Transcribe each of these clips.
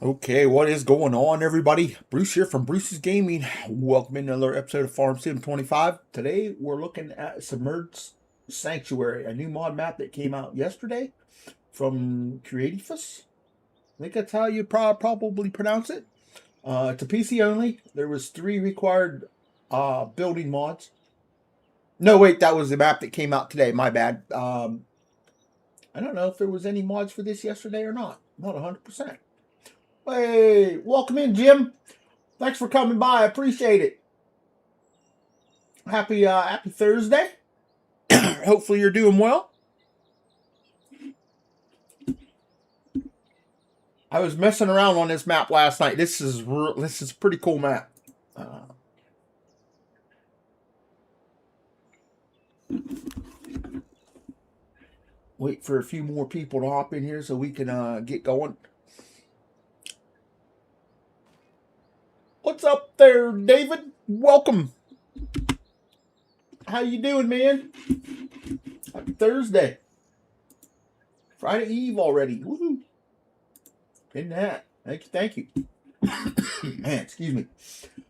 Okay, what is going on, everybody? Bruce here from Bruce's Gaming. Welcome to another episode of Farm Sim 25. Today, we're looking at Submerged Sanctuary, a new mod map that came out yesterday from Creatiefus. I think that's how you probably pronounce it. It's a PC only. There was 3 required building mods. No, wait, that was the map that came out today. My bad. I don't know if there was any mods for this yesterday or not. Not 100%. Hey, welcome in, Jim. Thanks for coming by. I appreciate it. Happy Thursday. Hopefully you're doing well. I was messing around on this map last night. This is a pretty cool map. Wait for a few more people to hop in here so we can get going. What's up there, David? Welcome. How you doing, man? Happy Thursday. Friday Eve already. Woohoo. In that. Thank you. Man, excuse me.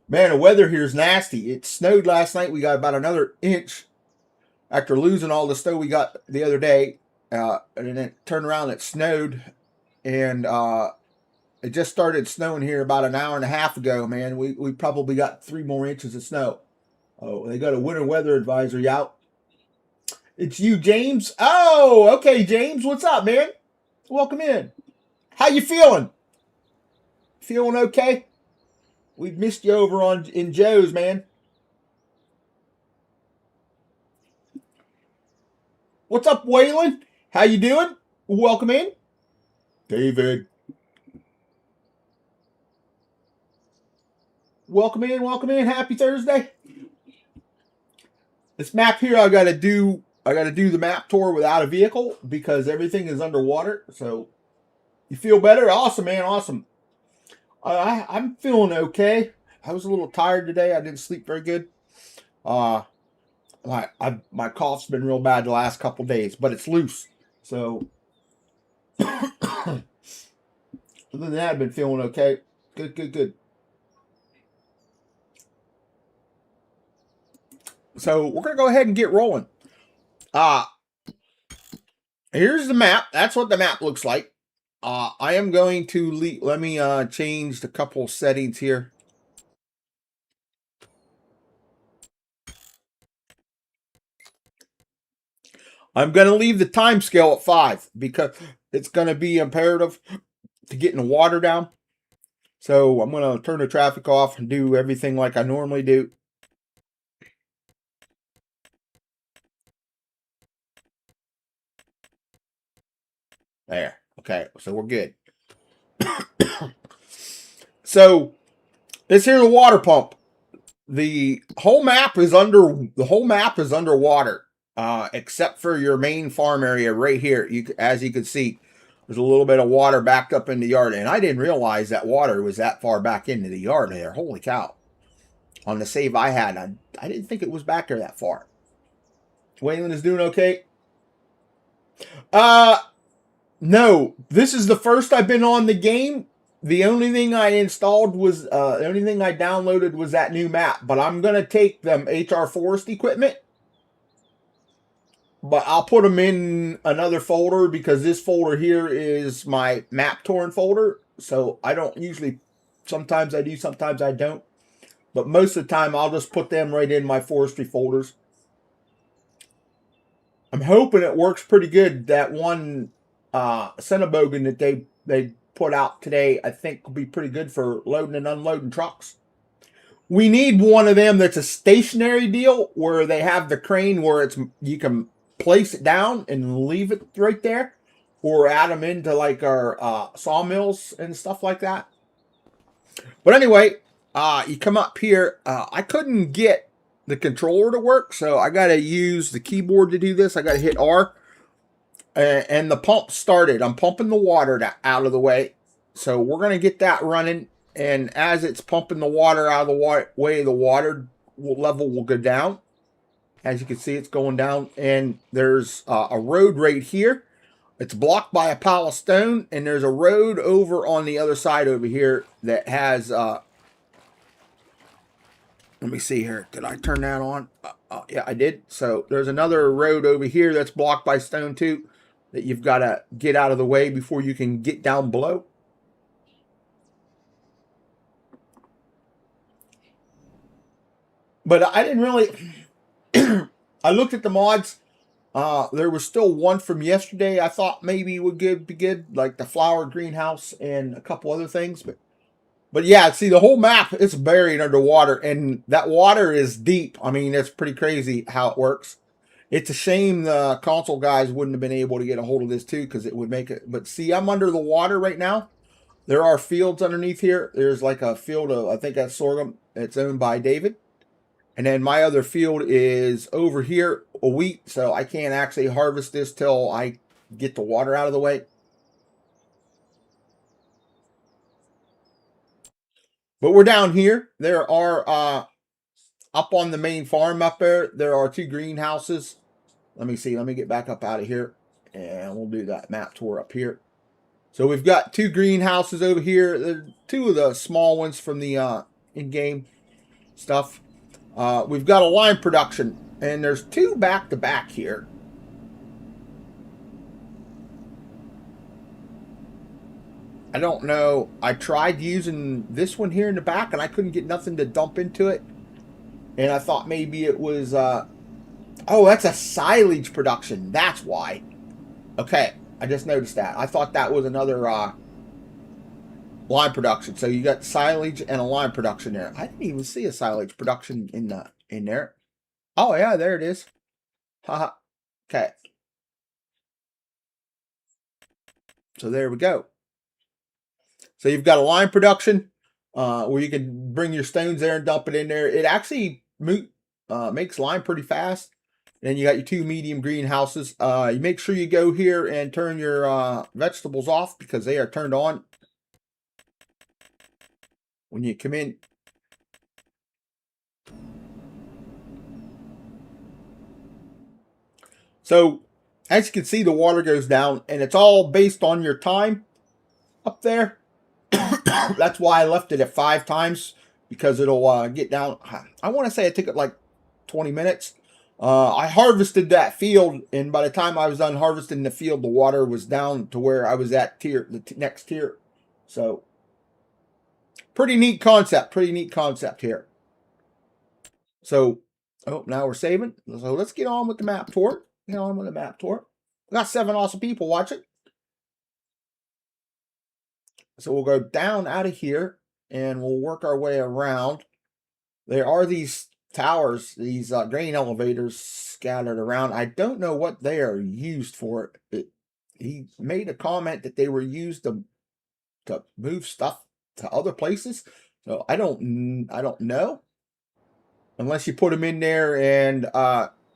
Man, the weather here is nasty. It snowed last night. We got about another inch after losing all the snow we got the other day. And then it turned around, it snowed. And it just started snowing here about an hour and a half ago, man. We probably got 3 more inches of snow. Oh, they got a winter weather advisory out. It's you, James. Oh, okay, James. What's up, man? Welcome in. How you feeling? Feeling okay? We've missed you over in Joe's, man. What's up, Waylon? How you doing? Welcome in. David. Welcome in, welcome in. Happy Thursday. This map here, I gotta do the map tour without a vehicle because everything is underwater. So you feel better? Awesome, man. Awesome. I'm feeling okay. I was a little tired today. I didn't sleep very good. My cough's been real bad the last couple days, but it's loose. So other than that, I've been feeling okay. Good. So we're gonna go ahead and get rolling. Here's the map. That's what the map looks like. I am going to let me change a couple settings here. I'm going to leave the time scale at 5 because it's going to be imperative to getting the water down. So I'm going to turn the traffic off and do everything like I normally do. There. Okay. So we're good. So this here's a water pump. The whole map is underwater. Except for your main farm area right here. As you can see, there's a little bit of water backed up in the yard. And I didn't realize that water was that far back into the yard there. Holy cow. On the save I had, I didn't think it was back there that far. Waylon is doing okay. No. This is the first I've been on the game. The only thing I installed was, the only thing I downloaded was that new map. But I'm going to take them HR Forest equipment. But I'll put them in another folder because this folder here is my map torn folder. So I don't usually, sometimes I do, sometimes I don't. But most of the time I'll just put them right in my forestry folders. I'm hoping it works pretty good. That one Cinnabogan that they put out today, I think will be pretty good for loading and unloading trucks. We need one of them that's a stationary deal where they have the crane where you can place it down and leave it right there, or add them into like our sawmills and stuff like that. But anyway, you come up here. I couldn't get the controller to work, so I got to use the keyboard to do this. I got to hit R, and the pump started. I'm pumping the water out of the way, so we're going to get that running. And as it's pumping the water out of the way, the water level will go down. As you can see, it's going down, and there's a road right here. It's blocked by a pile of stone, and there's a road over on the other side over here that has, let me see here. Did I turn that on? Yeah, I did. So there's another road over here that's blocked by stone too that you've got to get out of the way before you can get down below. But I didn't really, I looked at the mods. There was still one from yesterday I thought maybe would be good, like the flower greenhouse and a couple other things. But yeah, see the whole map is buried underwater, and that water is deep. I mean, it's pretty crazy how it works. It's a shame the console guys wouldn't have been able to get a hold of this too, because it would make it. But see, I'm under the water right now. There are fields underneath here. There's like a field of, I think that's sorghum. It's owned by David. And then my other field is over here, a wheat, so I can't actually harvest this till I get the water out of the way. But we're down here. There are, up on the main farm up there are 2 greenhouses. Let me see. Let me get back up out of here, and we'll do that map tour up here. So we've got 2 greenhouses over here. They're 2 of the small ones from the in-game stuff. We've got a lime production, and there's 2 back-to-back here. I don't know. I tried using this one here in the back, and I couldn't get nothing to dump into it. And I thought maybe it was, oh, that's a silage production. That's why. Okay, I just noticed that. I thought that was another lime production. So you got silage and a lime production there. I didn't even see a silage production in there. Oh yeah, there it is. Haha. Okay. So there we go. So you've got a lime production where you can bring your stones there and dump it in there. It actually makes lime pretty fast. Then you got your 2 medium greenhouses. You make sure you go here and turn your vegetables off because they are turned on when you come in. So as you can see, the water goes down, and it's all based on your time up there. That's why I left it at 5 times, because it'll get down. I want to say it took it like 20 minutes. I harvested that field, and by the time I was done harvesting the field, the water was down to where I was at the next tier. So pretty neat concept. Pretty neat concept here. So, oh, now we're saving. So let's get on with the map tour. Get on with the map tour. We got 7 awesome people watching. So we'll go down out of here, and we'll work our way around. There are these towers, these grain elevators scattered around. I don't know what they are used for. He made a comment that they were used to move stuff to other places. So I don't know. Unless you put them in there and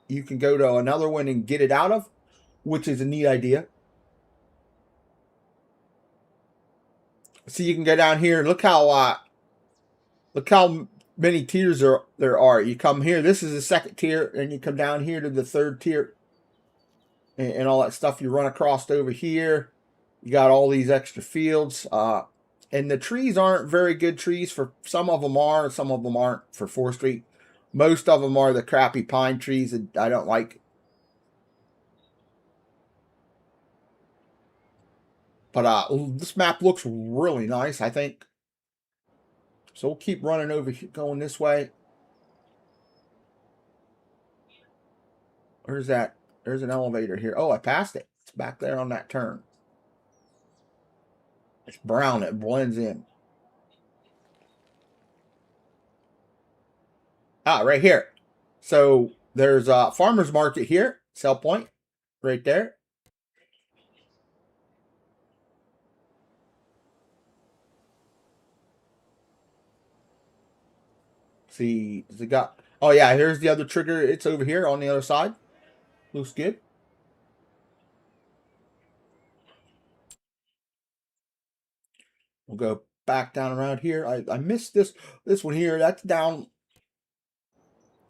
you can go to another one and get it out of, which is a neat idea. So you can go down here and look how many tiers there are. You come here, this is the 2nd tier, and you come down here to the 3rd tier, and all that stuff. You run across over here. You got all these extra fields, and the trees aren't very good trees. For some of them are, some of them aren't for forestry. Most of them are the crappy pine trees that I don't like. But this map looks really nice, I think. So we'll keep running over here, going this way. Where's that? There's an elevator here. Oh, I passed it. It's back there on that turn. It's brown. It blends in. Ah, right here. So there's a farmer's market here. Sell point. Right there. See, does it got... Oh, yeah, here's the other trigger. It's over here on the other side. Looks good. We'll go back down around here. I missed this one here. That's down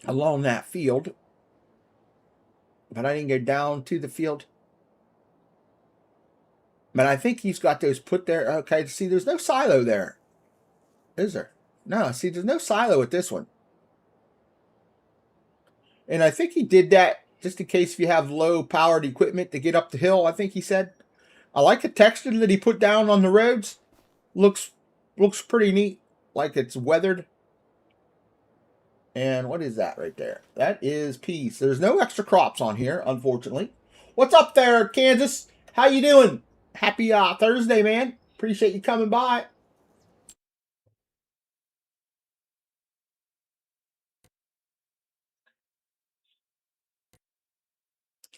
along that field. But I didn't go down to the field. But I think he's got those put there. Okay, see, there's no silo there. Is there? No, see, there's no silo with this one. And I think he did that just in case if you have low powered equipment to get up the hill, I think he said. I like the texture that he put down on the roads. Looks pretty neat. Like it's weathered. And what is that right there? That is peas. There's no extra crops on here, unfortunately. What's up there, Kansas? How you doing? Happy Thursday, man. Appreciate you coming by.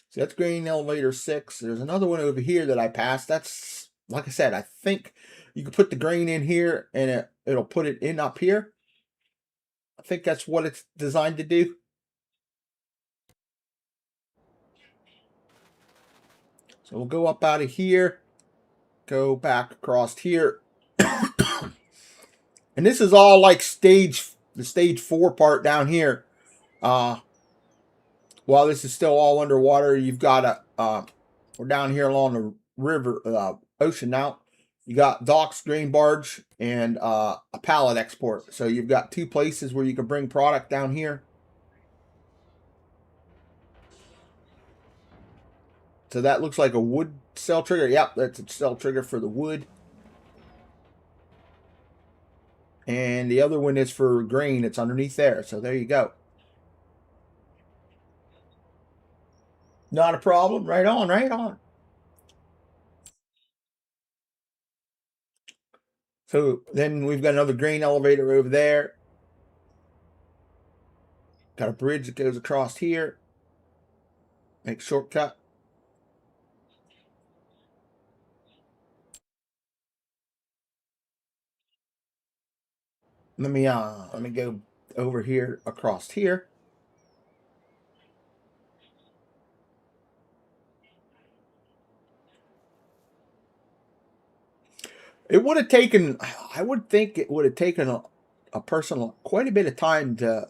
So that's grain elevator 6. There's another one over here that I passed. That's, like I said, I think you can put the grain in here and it'll put it in up here. I think that's what it's designed to do. So we'll go up out of here, go back across here. And this is all like the stage 4 part down here. While this is still all underwater, you've got we're down here along the river, ocean now. You got docks, grain barge, and a pallet export. So you've got 2 places where you can bring product down here. So that looks like a wood cell trigger. Yep, that's a cell trigger for the wood. And the other one is for grain. It's underneath there. So there you go. Not a problem. Right on, right on. So then we've got another grain elevator over there. Got a bridge that goes across here. Make shortcut. Let me go over here across here. It would have taken, I would think it would have taken a person quite a bit of time to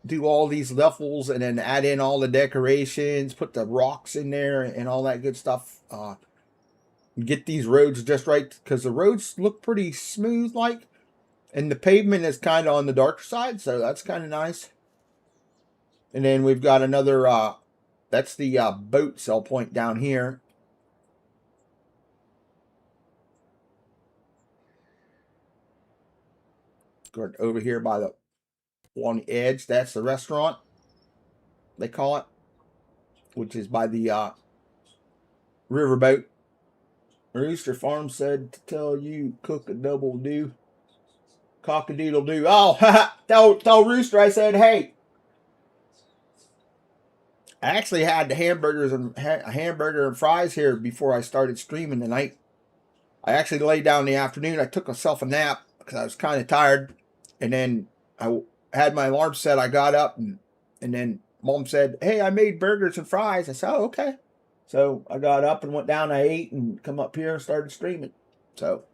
do all these levels and then add in all the decorations, put the rocks in there and all that good stuff. Get these roads just right, because the roads look pretty smooth like, and the pavement is kind of on the darker side, so that's kind of nice. And then we've got another, that's the boat sell point down here. Going over here by the on the edge, that's the restaurant, they call it, which is by the riverboat. Rooster Farm said to tell you cook a double do. Cock-a-doodle do. Oh, tell Rooster I said, hey. I actually had the hamburgers and a hamburger and fries here before I started streaming tonight. I actually laid down in the afternoon. I took myself a nap because I was kind of tired. And then I had my alarm set. I got up and then Mom said, hey, I made burgers and fries. I said, oh, okay. So I got up and went down. I ate and come up here and started streaming. So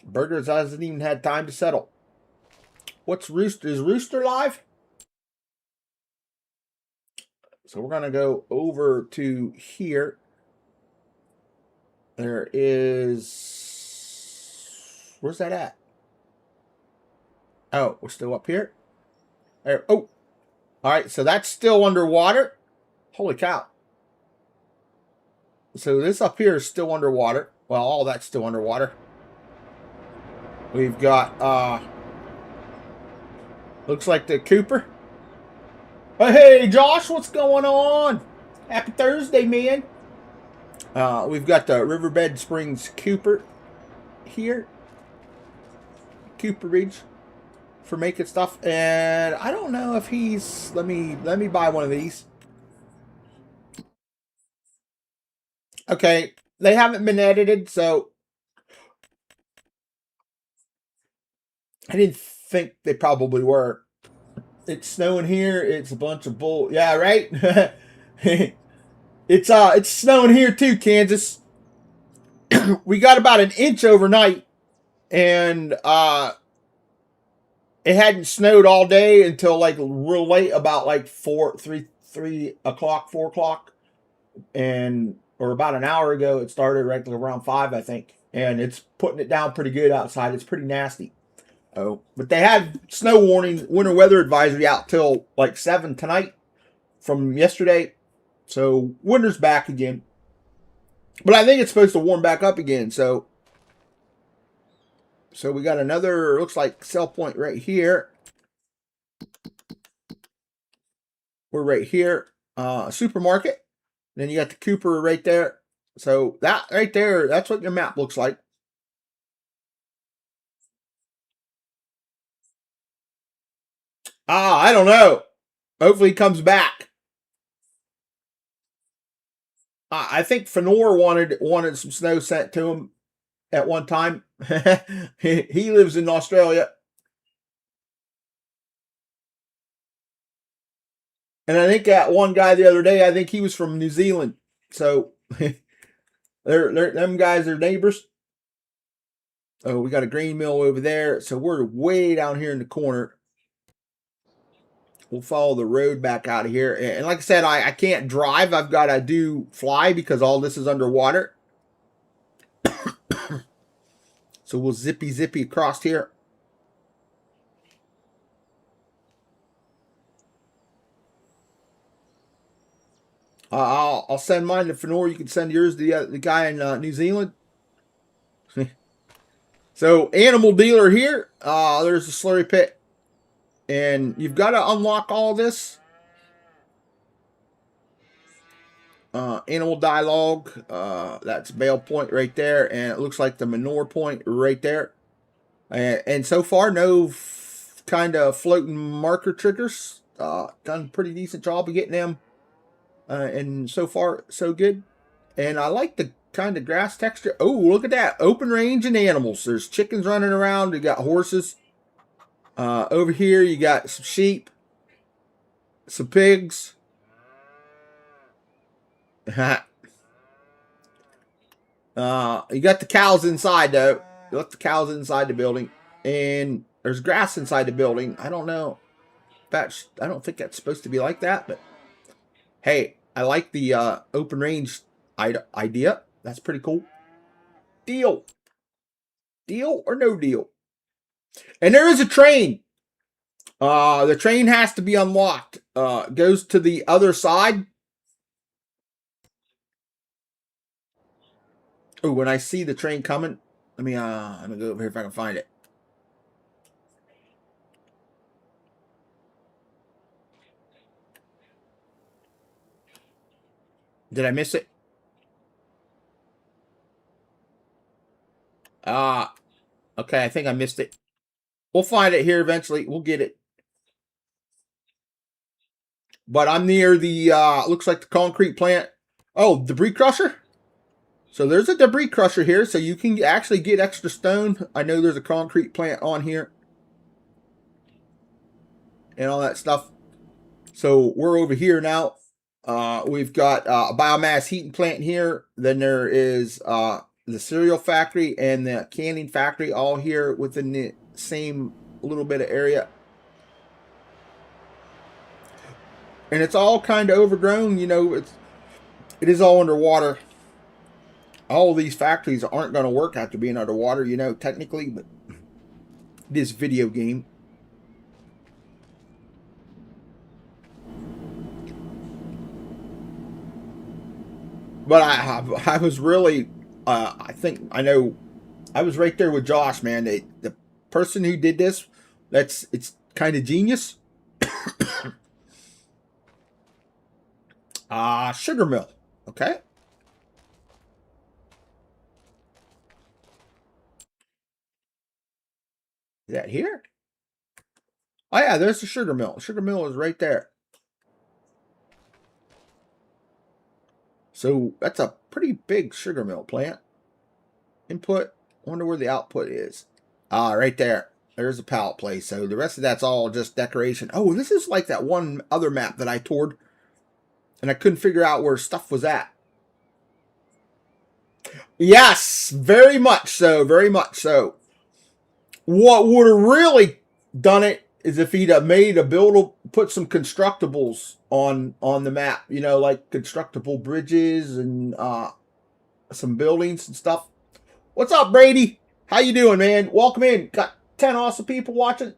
burgers hasn't even had time to settle. What's Rooster? Is Rooster live? So we're going to go over to here. There is... Where's that at? Oh, we're still up here. There. Oh. All right, so that's still underwater. Holy cow. So this up here is still underwater. Well, all that's still underwater. We've got, looks like the Cooper. Hey, Josh, what's going on? Happy Thursday, man. We've got the Riverbed Springs Cooper here. Cooperage for making stuff. And I don't know if he's... Let me buy one of these. Okay, they haven't been edited, so I didn't think they probably were. It's snowing here. It's a bunch of bull. Yeah, right? It's snowing here too, Kansas. We got about an inch overnight, and it hadn't snowed all day until like real late, about like 3 o'clock, 4 o'clock. And or about an hour ago. It started right around 5, I think, and it's putting it down pretty good outside. It's pretty nasty. Oh, but they had snow warning, winter weather advisory out till like 7 tonight from yesterday. So winter's back again. But I think it's supposed to warm back up again. So we got another, looks like sell point right here. We're right here. Supermarket. Then you got the Cooper right there. So that right there, that's what your map looks like. I don't know. Hopefully he comes back. I think Fenor wanted some snow sent to him at one time. He lives in Australia. And I think that one guy the other day, I think he was from New Zealand. So them guys are neighbors. Oh, we got a grain mill over there. So we're way down here in the corner. We'll follow the road back out of here. And like I said, I can't drive. I've got to do fly because all this is underwater. So we'll zippy across here. I'll send mine to Fenor. You can send yours to the guy in New Zealand. So animal dealer here. There's the slurry pit. And you've got to unlock all this. Animal dialogue. That's bail point right there. And it looks like the manure point right there. And so far, no kind of floating marker triggers. Done a pretty decent job of getting them. And so far, so good. And I like the kind of grass texture. Oh, look at that. Open range and animals. There's chickens running around. You got horses. Over here, you got some sheep. Some pigs. You got the cows inside, though. You left the cows inside the building. And there's grass inside the building. I don't know. I don't think that's supposed to be like that, but hey, I like the open range idea. That's pretty cool. Deal. Deal or no deal? And there is a train. The train has to be unlocked. Goes to the other side. Oh, when I see the train coming, let me go over here if I can find it. Did I miss it? Okay, I think I missed it. We'll find it here eventually. We'll get it. But I'm near the, looks like the concrete plant. Oh, debris crusher? So there's a debris crusher here, so you can actually get extra stone. I know there's a concrete plant on here. And all that stuff. So we're over here now. We've got a biomass heating plant here. Then there is the cereal factory and the canning factory all here within the same little bit of area. And it's all kind of overgrown, you know, it is all underwater. All of these factories aren't going to work after being underwater, you know, technically, but this video game. But I was really, I think, I know, I was right there with Josh, man. The person who did this, it's kind of genius. Sugar mill, okay. Is that here? Oh yeah, there's the sugar mill. Sugar mill is right there. So that's a pretty big sugar mill plant. Input, wonder where the output is. Right there. There's a pallet place. So the rest of that's all just decoration. Oh, this is like that one other map that I toured. And I couldn't figure out where stuff was at. Yes, very much so. Very much so. What would have really done it is if he'd have made put some constructibles on the map, you know, like constructible bridges and some buildings and stuff. What's up, Brady? How you doing, man? Welcome in. Got 10 awesome people watching.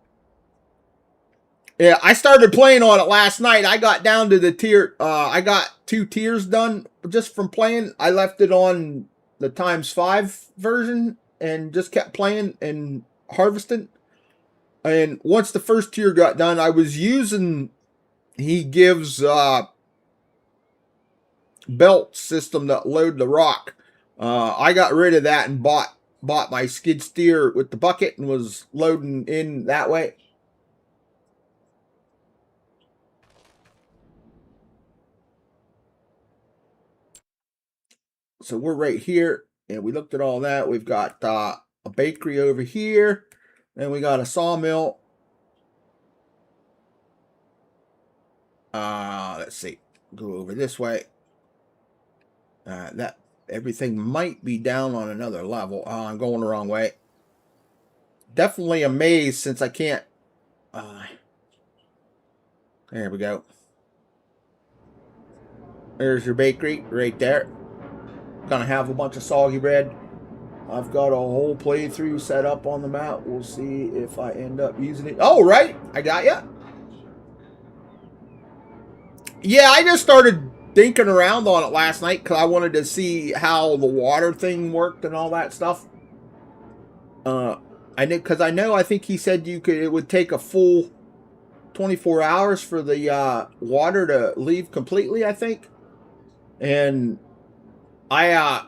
Yeah, I started playing on it last night. I got down to the tier. I got 2 tiers done just from playing. I left it on the ×5 version and just kept playing and harvesting. And once the first tier got done, I was using. He gives belt system that load the rock. I got rid of that and bought my skid steer with the bucket and was loading in that way. So we're right here, and we looked at all that. We've got a bakery over here, and we got a sawmill. Let's see. Go over this way. That everything might be down on another level. I'm going the wrong way. Definitely amazed since I can't. There we go. There's your bakery right there. Gonna have a bunch of soggy bread. I've got a whole playthrough set up on the map. We'll see if I end up using it. Oh, right. I got ya. Yeah, I just started thinking around on it last night because I wanted to see how the water thing worked and all that stuff. I know I think he said it would take a full 24 hours for the water to leave completely, I think. And I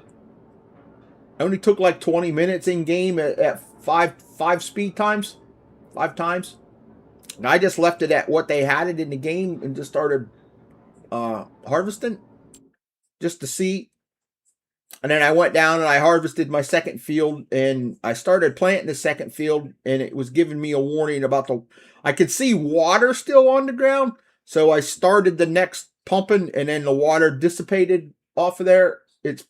only took like 20 minutes in game at five speed times, 5 times. And I just left it at what they had it in the game and just started harvesting just to see. And then I went down and I harvested my second field and I started planting the second field and it was giving me a warning about I could see water still on the ground. So I started the next pumping and then the water dissipated off of there. It's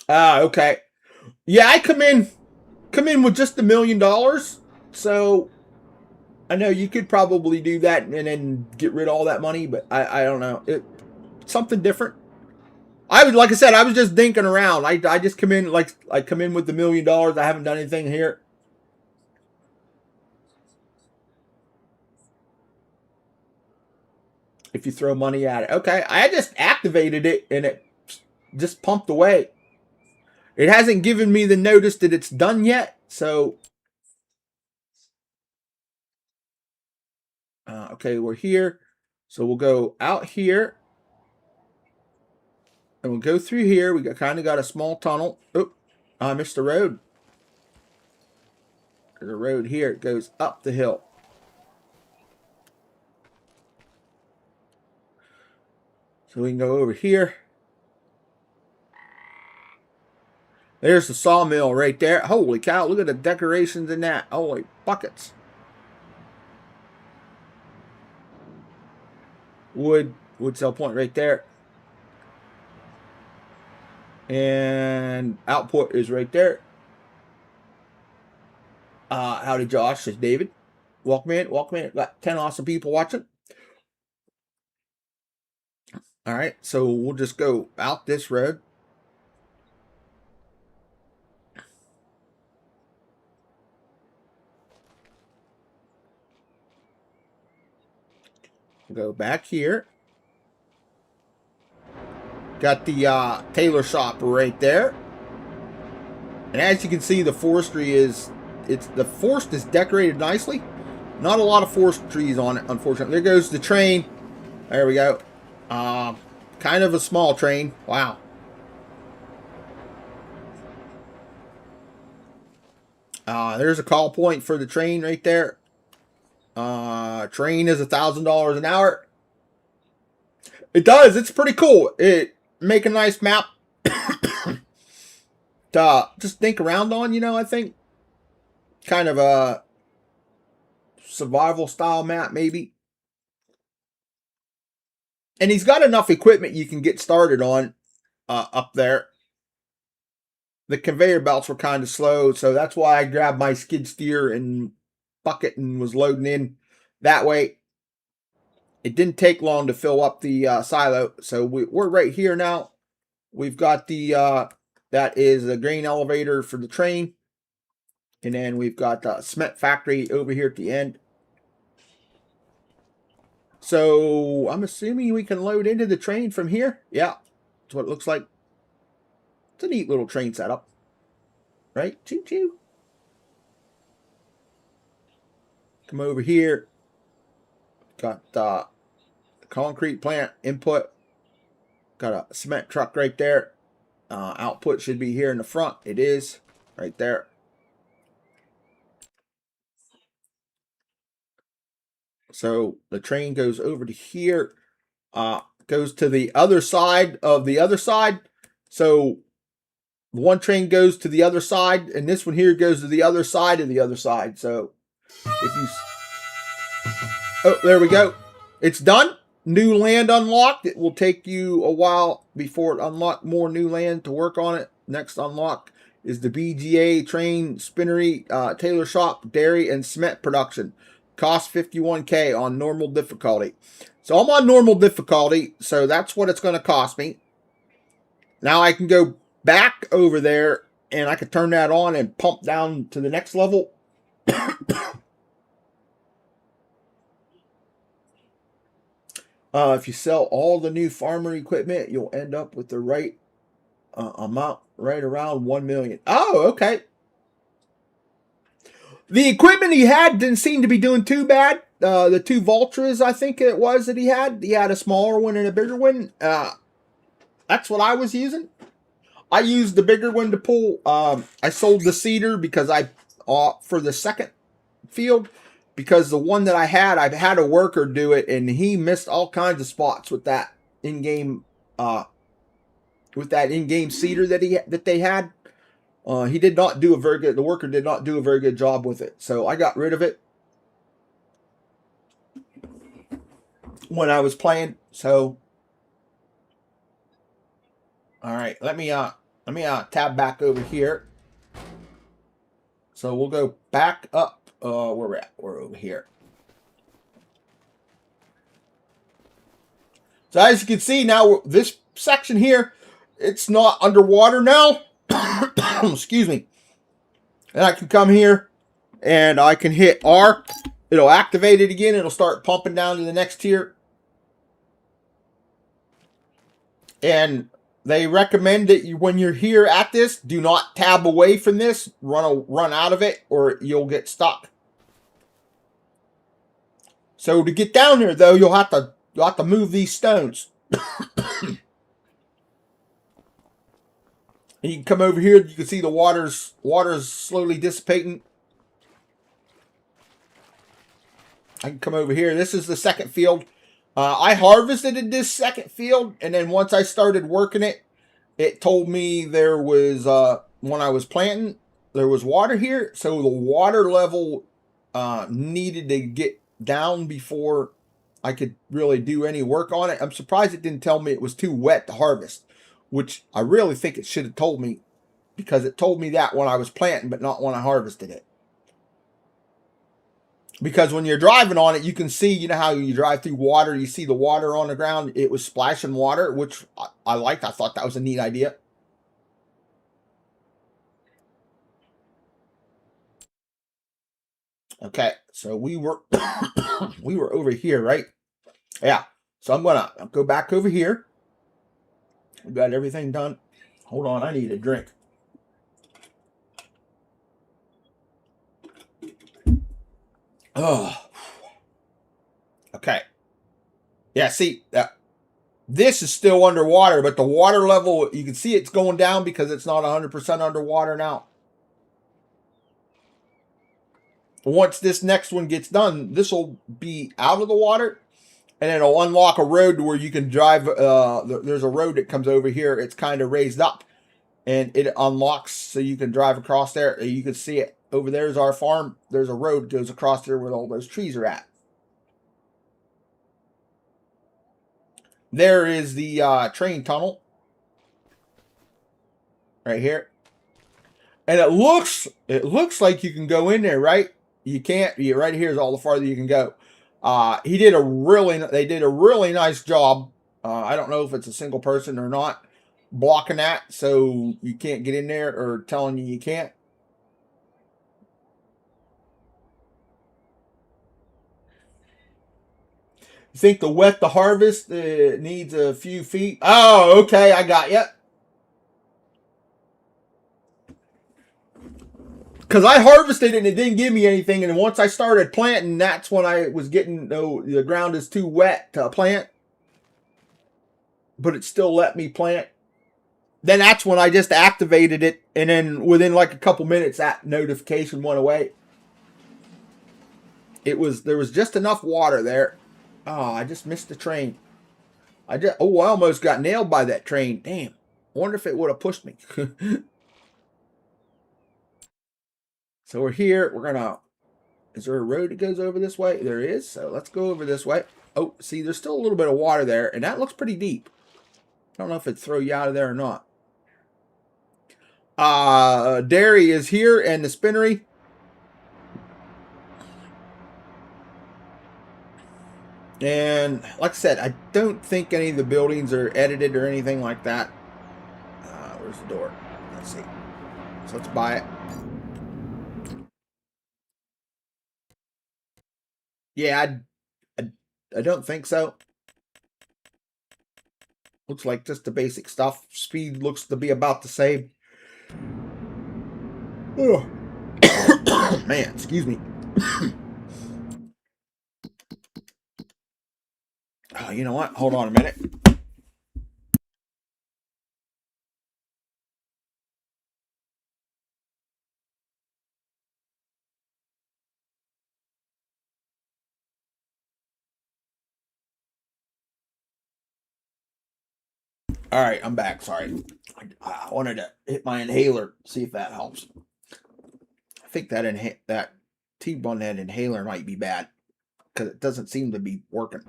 okay. Yeah, I come in with just $1 million. So I know you could probably do that and then get rid of all that money, but I don't know. Something different. Like I said, I was just dinking around. I just come in with $1 million. I haven't done anything here. If you throw money at it. Okay. I just activated it and it just pumped away. It hasn't given me the notice that it's done yet. So okay, we're here. So we'll go out here. And we'll go through here. We kind of got a small tunnel. Oh, I missed the road. There's a road here. It goes up the hill. So we can go over here. There's the sawmill right there. Holy cow, look at the decorations in that. Holy buckets. Wood cell point right there. And output is right there. Howdy, Josh. It's David. Welcome in. Welcome in. Got 10 awesome people watching. All right, so we'll just go out this road. Go back here. Got the tailor shop right there. And as you can see, the forestry the forest is decorated nicely. Not a lot of forest trees on it, unfortunately. There goes the train. There we go. Kind of a small train. Wow. There's a call point for the train right there. Train is $1,000 an hour. It does. It's pretty cool. It make a nice map to just think around on, I think. Kind of a survival style map, maybe. And he's got enough equipment you can get started on up there. the conveyor belts were kind of slow, so that's why I grabbed my skid steer and bucket and was loading in that way. It didn't take long to fill up the silo, so we're right here now. We've got the that is a grain elevator for the train, and then we've got the cement factory over here at the end. So I'm assuming we can load into the train from here. Yeah, that's what it looks like. It's a neat little train setup, right? Choo choo. Come over here. Got the concrete plant input. Got a cement truck right there. Output should be here in the front. It is right there. So the train goes over to here. Goes to the other side of the other side. So one train goes to the other side, and this one here goes to the other side of the other side. So if you... Oh, there we go. It's done. New land unlocked. It will take you a while before it unlocks more new land to work on it. Next unlock is the BGA train spinnery, tailor shop, dairy, and cement production. Cost 51K on normal difficulty. So I'm on normal difficulty, so that's what it's going to cost me. Now I can go back over there, and I can turn that on and pump down to the next level. If you sell all the new farmer equipment, you'll end up with the right amount, right around 1 million. Oh, okay. The equipment he had didn't seem to be doing too bad. The two Vultras, I think it was that he had. He had a smaller one and a bigger one. That's what I was using. I used the bigger one to pull. I sold the seeder because for the second field, because the one that I had a worker do it, and he missed all kinds of spots with that in-game seeder that they had. He did not do a very good. The worker did not do a very good job with it, so I got rid of it when I was playing. So, all right, let me tab back over here. So we'll go back up. Where we're at? We're over here. So as you can see now, this section here, it's not underwater now. Excuse me. And I can come here and I can hit R. It'll activate it again. It'll start pumping down to the next tier. And they recommend that when you're here at this, do not tab away from this. Run out of it, or you'll get stuck. So to get down there, though, you'll have to move these stones. And you can come over here. You can see the water's slowly dissipating. I can come over here. This is the second field. I harvested in this second field, and then once I started working it, it told me there was, when I was planting, there was water here. So the water level needed to get down before I could really do any work on it. I'm surprised it didn't tell me it was too wet to harvest, which I really think it should have told me, because it told me that when I was planting, but not when I harvested it. Because when you're driving on it, you can see, you know how you drive through water, you see the water on the ground. It was splashing water, which I liked. I thought that was a neat idea. Okay, so we were we were over here, right? Yeah. So I'm gonna go back over here. We got everything done. Hold on, I need a drink. Oh. Okay. Yeah, see, this is still underwater, but the water level, you can see it's going down because it's not 100% underwater now. Once this next one gets done, this will be out of the water, and it'll unlock a road where you can drive. There's a road that comes over here. It's kind of raised up, and it unlocks so you can drive across there. You can see it. Over there is our farm. There's a road that goes across there where all those trees are at. There is the train tunnel right here. And it looks like you can go in there, right? You can't. Right here is all the farther you can go. They did a really nice job. I don't know if it's a single person or not blocking that, so you can't get in there, or telling you can't. You think the wet the harvest needs a few feet? Oh, okay, I got you. Because I harvested it and it didn't give me anything, and once I started planting, that's when I was getting, the ground is too wet to plant, but it still let me plant. Then that's when I just activated it, and then within like a couple minutes, that notification went away. There was just enough water there. Oh, I just missed the train. I almost got nailed by that train. Damn. I wonder if it would have pushed me. So we're here. Is there a road that goes over this way? There is. So let's go over this way. Oh, see, there's still a little bit of water there, and that looks pretty deep. I don't know if it'd throw you out of there or not. Dairy is here, and the spinnery. And like I said, I don't think any of the buildings are edited or anything like that. Where's the door? Let's see. So let's buy it. Yeah, I don't think so. Looks like just the basic stuff. Speed looks to be about the same. Oh. Man, excuse me. Oh, you know what? Hold on a minute. All right, I'm back. Sorry. I wanted to hit my inhaler, see if that helps. I think that T-bone that inhaler might be bad, because it doesn't seem to be working.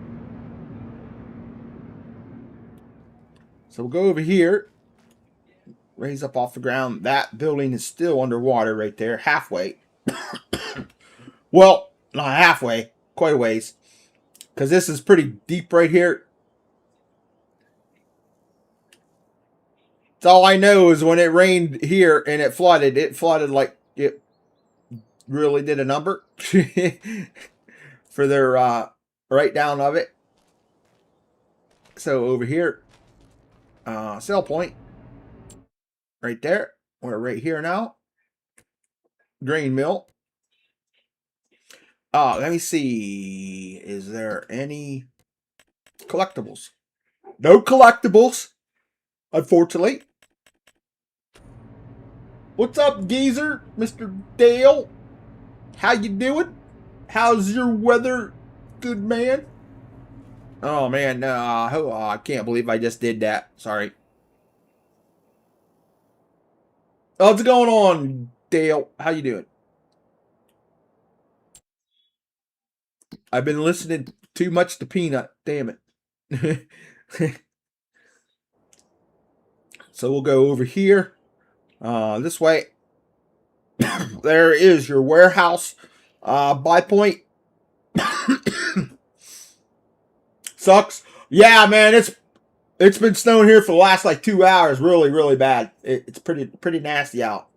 So we'll go over here. Raise up off the ground. That building is still underwater right there, halfway. Well, not halfway, quite a ways, because this is pretty deep right here. All I know is when it rained here and it flooded like it really did a number for their write down of it. So over here, sell point right there. We're right here now. Grain mill. Let me see. Is there any collectibles? No collectibles, unfortunately. What's up, geezer, Mr. Dale? How you doing? How's your weather, good man? Oh man, no, I can't believe I just did that. Sorry. What's going on, Dale? How you doing? I've been listening too much to Peanut. Damn it. So we'll go over here. This way. There is your warehouse. Buy point. Sucks. Yeah, man, it's been snowing here for the last like 2 hours. Really, really bad. It's pretty nasty out.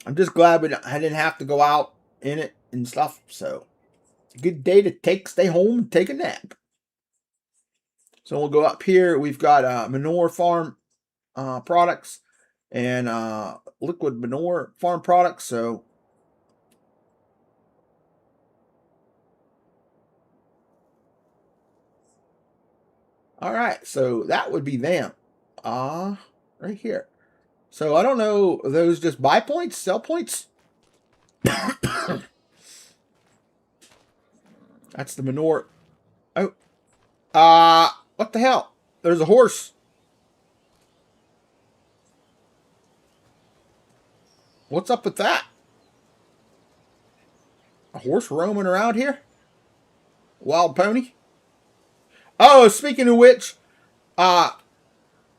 I'm just glad I didn't have to go out in it and stuff. So, good day to stay home and take a nap. So we'll go up here. We've got manure farm products and liquid manure farm products. So all right, so that would be them. Right here. So I don't know, are those just buy points, sell points? That's the manure. Oh. What the hell? There's a horse. What's up with that? A horse roaming around here? Wild pony? Oh, speaking of which,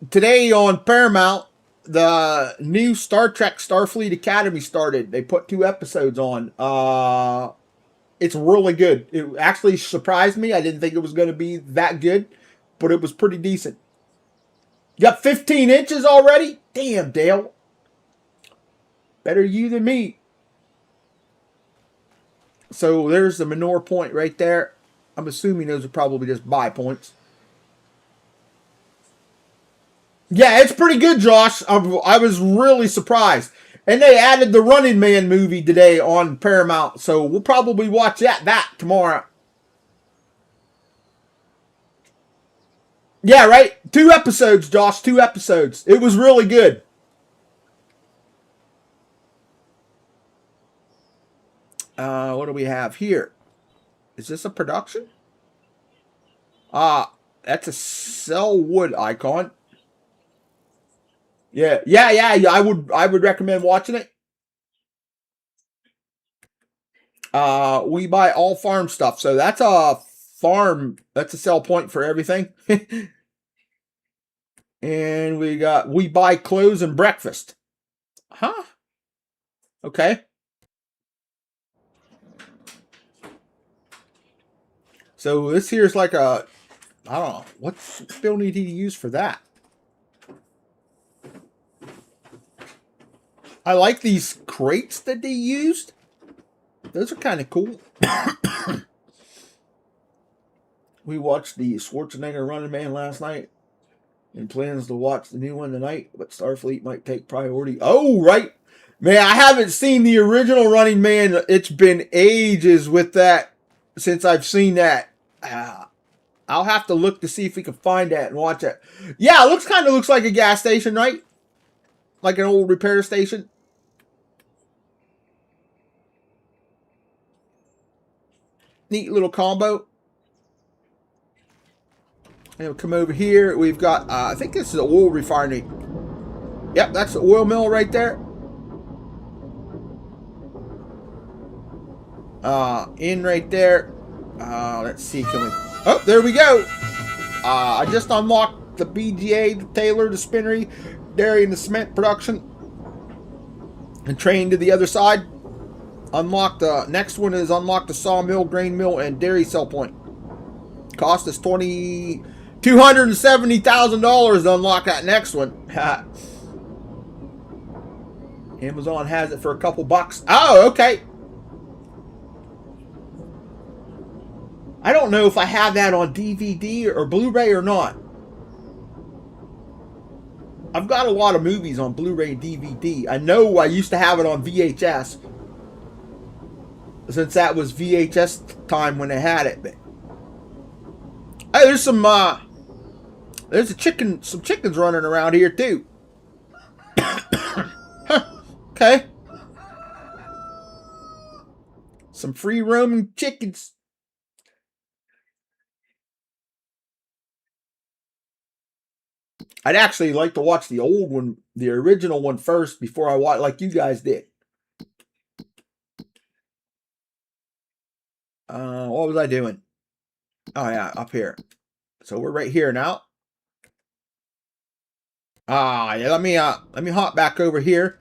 today on Paramount, the new Star Trek Starfleet Academy started. They put 2 episodes on. It's really good. It actually surprised me. I didn't think it was going to be that good, but it was pretty decent. You got 15 inches already? Damn, Dale. Better you than me. So there's the manure point right there. I'm assuming those are probably just buy points. Yeah, it's pretty good, Josh. I was really surprised. And they added the Running Man movie today on Paramount, so we'll probably watch that tomorrow. Yeah, right? 2 episodes, Josh. 2 episodes. It was really good. What do we have here? Is this a production? That's a sell wood icon. Yeah. I would recommend watching it. We buy all farm stuff, so that's a farm. That's a sell point for everything. And we buy clothes and breakfast. Huh? Okay. So this here is like a, I don't know, what still need to use for that? I like these crates that they used. Those are kind of cool. We watched the Schwarzenegger Running Man last night and plans to watch the new one tonight, but Starfleet might take priority. Oh, right. Man, I haven't seen the original Running Man. It's been ages with that since I've seen that. I'll have to look to see if we can find that and watch it. Yeah, it kind of looks like a gas station, right? Like an old repair station. Neat little combo. And we'll come over here. We've got, I think this is an oil refinery. Yep, that's the oil mill right there. In right there. Let's see, can we... Oh, there we go. I just unlocked the BGA, the Taylor, the spinnery, dairy, and the cement production. And train to the other side. Unlock the next one is unlock the sawmill, grain mill, and dairy sell point. Cost us $270,000 to unlock that next one. Amazon has it for a couple bucks. Oh, okay. I don't know if I have that on DVD or Blu-ray or not. I've got a lot of movies on Blu-ray and DVD. I know I used to have it on VHS, since that was VHS time when they had it. But hey, there's some chickens running around here too. Huh, okay. Some free roaming chickens. I'd actually like to watch the old one, the original one first before I watch, like you guys did. What was I doing? Oh yeah, up here. So we're right here now. Yeah, let me hop back over here.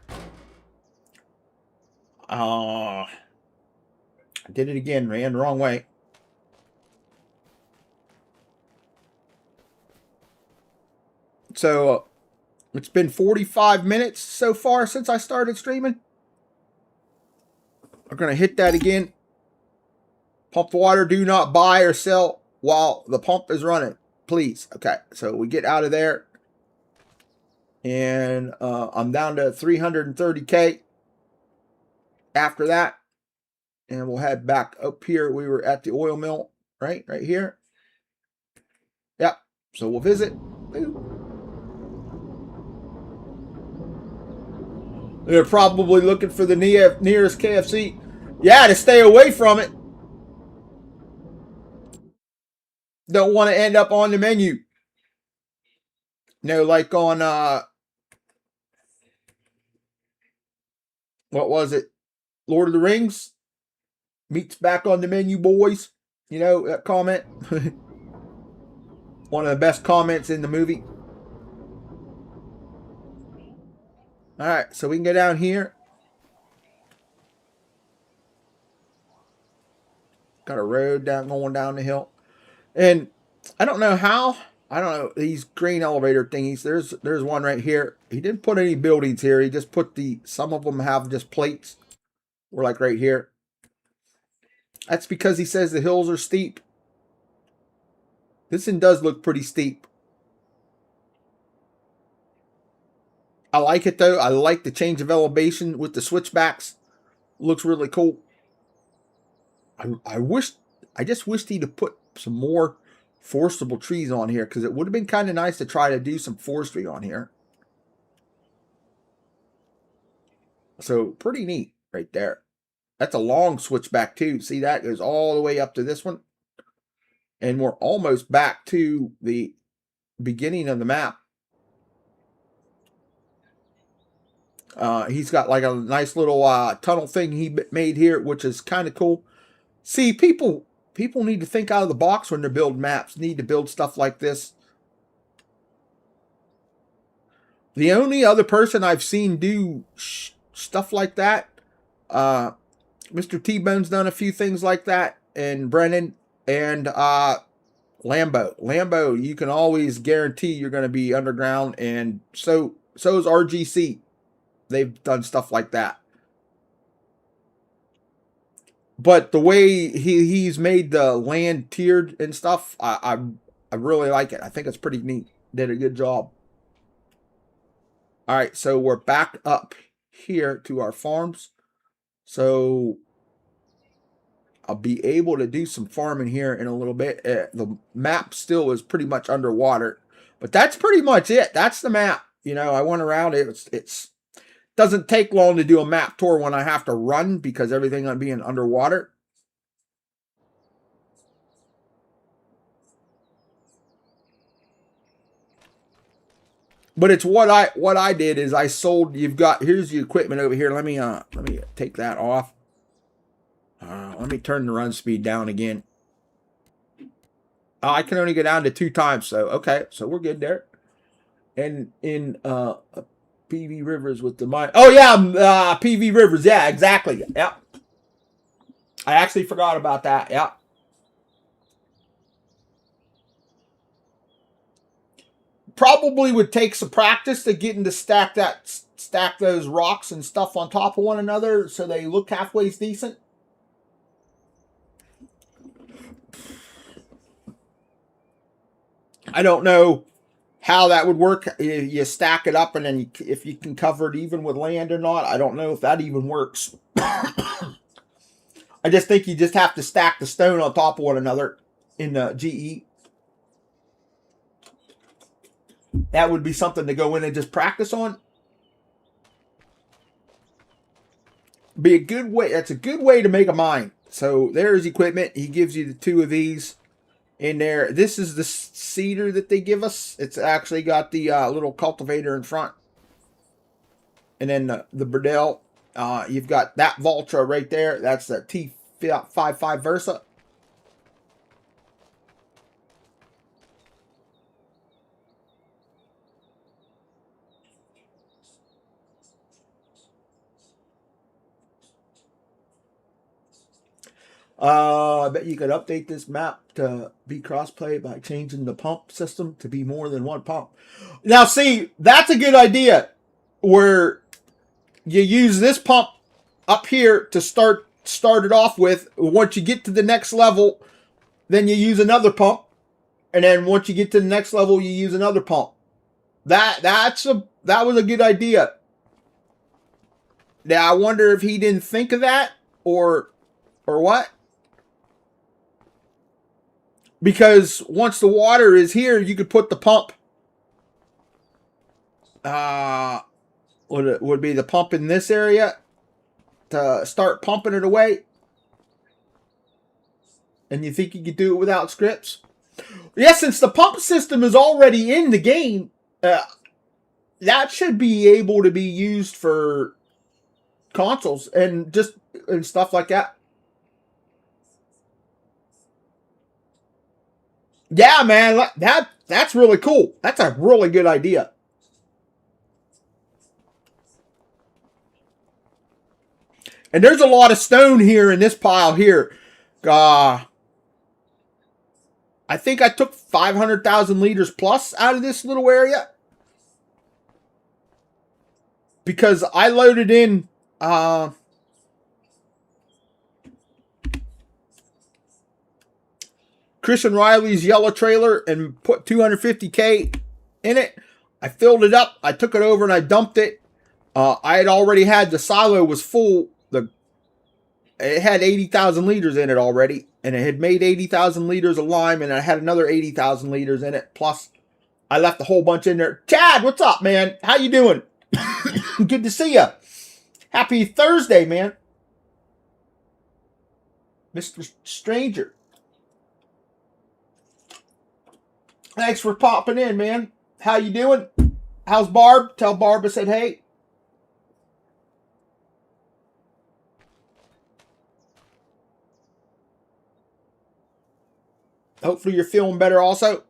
I did it again, ran the wrong way. So it's been 45 minutes so far since I started streaming. We're gonna hit that again. Pump the water. Do not buy or sell while the pump is running, please. Okay, so we get out of there. And I'm down to 330K after that. And we'll head back up here. We were at the oil mill, right here. Yep. So we'll visit. They're probably looking for the nearest KFC. Yeah, to stay away from it. Don't want to end up on the menu. No, like on what was it? Lord of the Rings? Meat's back on the menu, boys. You know, that comment. One of the best comments in the movie. All right, so we can go down here. Got a road going down the hill. And I don't know how. I don't know these green elevator thingies. There's one right here. He didn't put any buildings here. He just put some of them have just plates. We're like right here. That's because he says the hills are steep. This one does look pretty steep. I like it though. I like the change of elevation with the switchbacks. Looks really cool. I just wished he'd have put some more forestable trees on here because it would have been kind of nice to try to do some forestry on here. So pretty neat right there. That's a long switchback too. See, that goes all the way up to this one. And we're almost back to the beginning of the map. He's got like a nice little tunnel thing he made here, which is kind of cool. See, people need to think out of the box when they're building maps. Need to build stuff like this. The only other person I've seen do stuff like that, Mr. T-Bone's done a few things like that, and Brennan and Lambo. Lambo, you can always guarantee you're going to be underground, and so is RGC. They've done stuff like that. But the way he's made the land tiered and stuff, I really like it. I think it's pretty neat. Did a good job. All right, so we're back up here to our farms. So I'll be able to do some farming here in a little bit. The map still is pretty much underwater, but that's pretty much it. That's the map. You know, I went around it. It's doesn't take long to do a map tour when I have to run because everything on being underwater. But it's what I did is I sold. Here's the equipment over here. Let me take that off. Let me turn the run speed down again. I can only go down to 2 times, so okay, so we're good there. And in PV Rivers with the mine. Oh yeah, PV Rivers. Yeah, exactly. Yep. I actually forgot about that. Yep. Probably would take some practice to get into stack those rocks and stuff on top of one another so they look halfway decent. I don't know how that would work. You stack it up and then if you can cover it even with land or not. I don't know if that even works. I just think you just have to stack the stone on top of one another in the GE. That would be something to go in and just practice on. Be a good way. That's a good way to make a mine. So there's equipment. He gives you the 2 of these in there. This is the cedar that they give us. It's actually got the little cultivator in front. And then the Burdell. You've got that Valtra right there. That's the T55 Versa. I bet you could update this map to be crossplay by changing the pump system to be more than one pump. Now, see, that's a good idea where you use this pump up here to start it off with. Once you get to the next level, then you use another pump. And then once you get to the next level, you use another pump. That was a good idea. Now, I wonder if he didn't think of that or what? Because once the water is here, you could put the pump. Would be the pump in this area to start pumping it away. And you think you could do it without scripts? Yeah, since the pump system is already in the game, that should be able to be used for consoles and stuff like that. Yeah, man, that's really cool. That's a really good idea. And there's a lot of stone here in this pile here. I think I took 500,000 liters plus out of this little area. Because I loaded in Chris and Riley's yellow trailer and put 250K in it. I filled it up. I took it over and I dumped it. I had already had the silo was full. It had 80,000 liters in it already, and it had made 80,000 liters of lime, and I had another 80,000 liters in it. Plus, I left a whole bunch in there. Chad, what's up, man? How you doing? Good to see you. Happy Thursday, man. Mr. Stranger. Thanks for popping in, man. How you doing? How's Barb? Tell Barb I said hey. Hopefully you're feeling better also.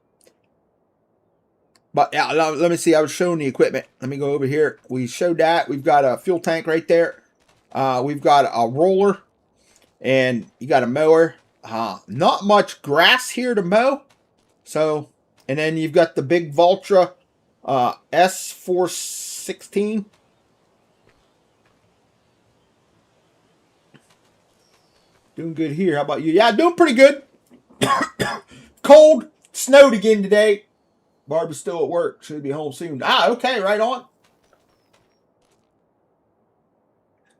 But yeah, let me see. I was showing the equipment. Let me go over here. We showed that. We've got a fuel tank right there. We've got a roller. And you got a mower. Not much grass here to mow. So, and then you've got the big Valtra S416. Doing good here. How about you? Yeah, doing pretty good. Cold. Snowed again today. Barb is still at work. Should be home soon. Okay. Right on.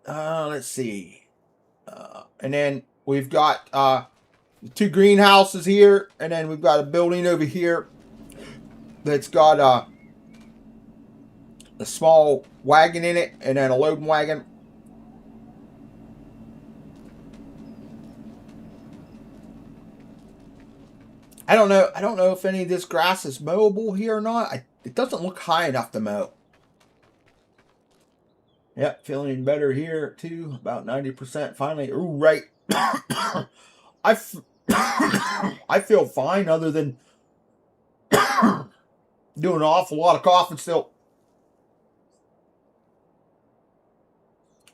Let's see. And then we've got 2 greenhouses here. And then we've got a building over here that's got a small wagon in it. And then a loading wagon. I don't know if any of this grass is mowable here or not. It doesn't look high enough to mow. Yep, feeling better here too. About 90% finally. Ooh, right. I feel fine other than doing an awful lot of coughing still.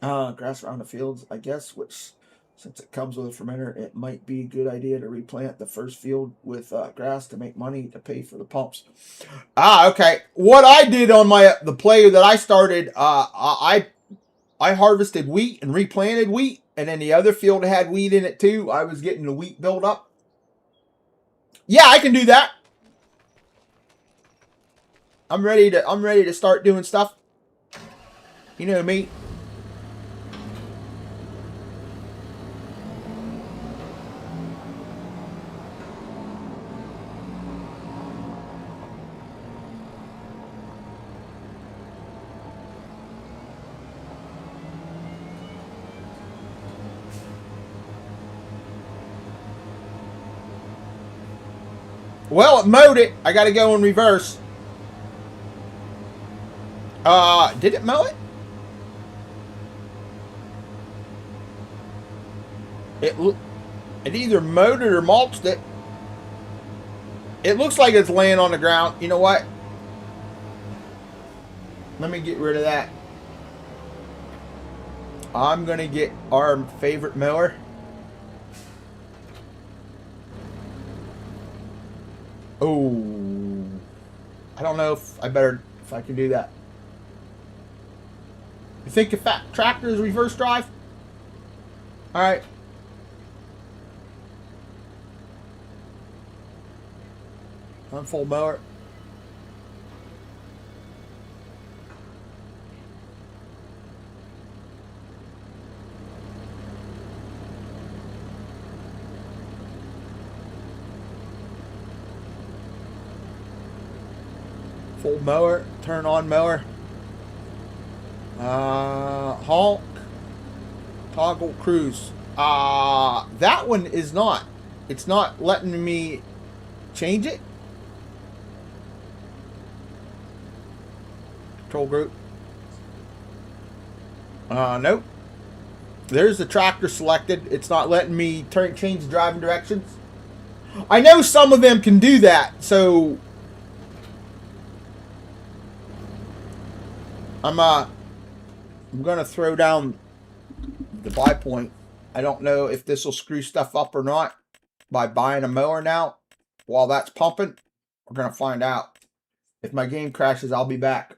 Grass around the fields, I guess, which since it comes with a fermenter, it might be a good idea to replant the first field with grass to make money to pay for the pumps. Okay. What I did on the play that I started, I harvested wheat and replanted wheat, and then the other field had wheat in it too. I was getting the wheat built up. Yeah, I can do that. I'm ready to start doing stuff. You know me. Well, it mowed it. I got to go in reverse. Did it mow it? It either mowed it or mulched it. It looks like it's laying on the ground. You know what? Let me get rid of that. I'm going to get our favorite mower. Oh, I don't know if I can do that. You think a fat tractor is reverse drive? All right. I'm full mower. Full mower, turn on mower. Honk. Toggle cruise. That one is not. It's not letting me change it. Control group. Nope. There's the tractor selected. It's not letting me change the driving directions. I know some of them can do that, so I'm gonna throw down the buy point. I don't know if this will screw stuff up or not by buying a mower now while that's pumping. We're going to find out. If my game crashes, I'll be back.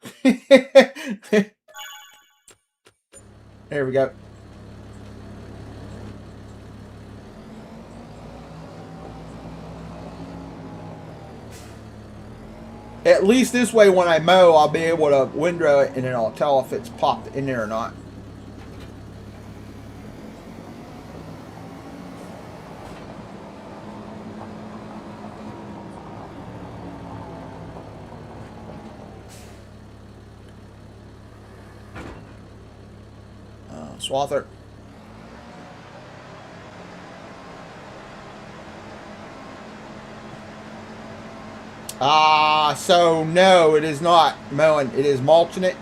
There we go. At least this way when I mow, I'll be able to windrow it and then I'll tell if it's popped in there or not. Swather. So no, it is not mowing. It is mulching it.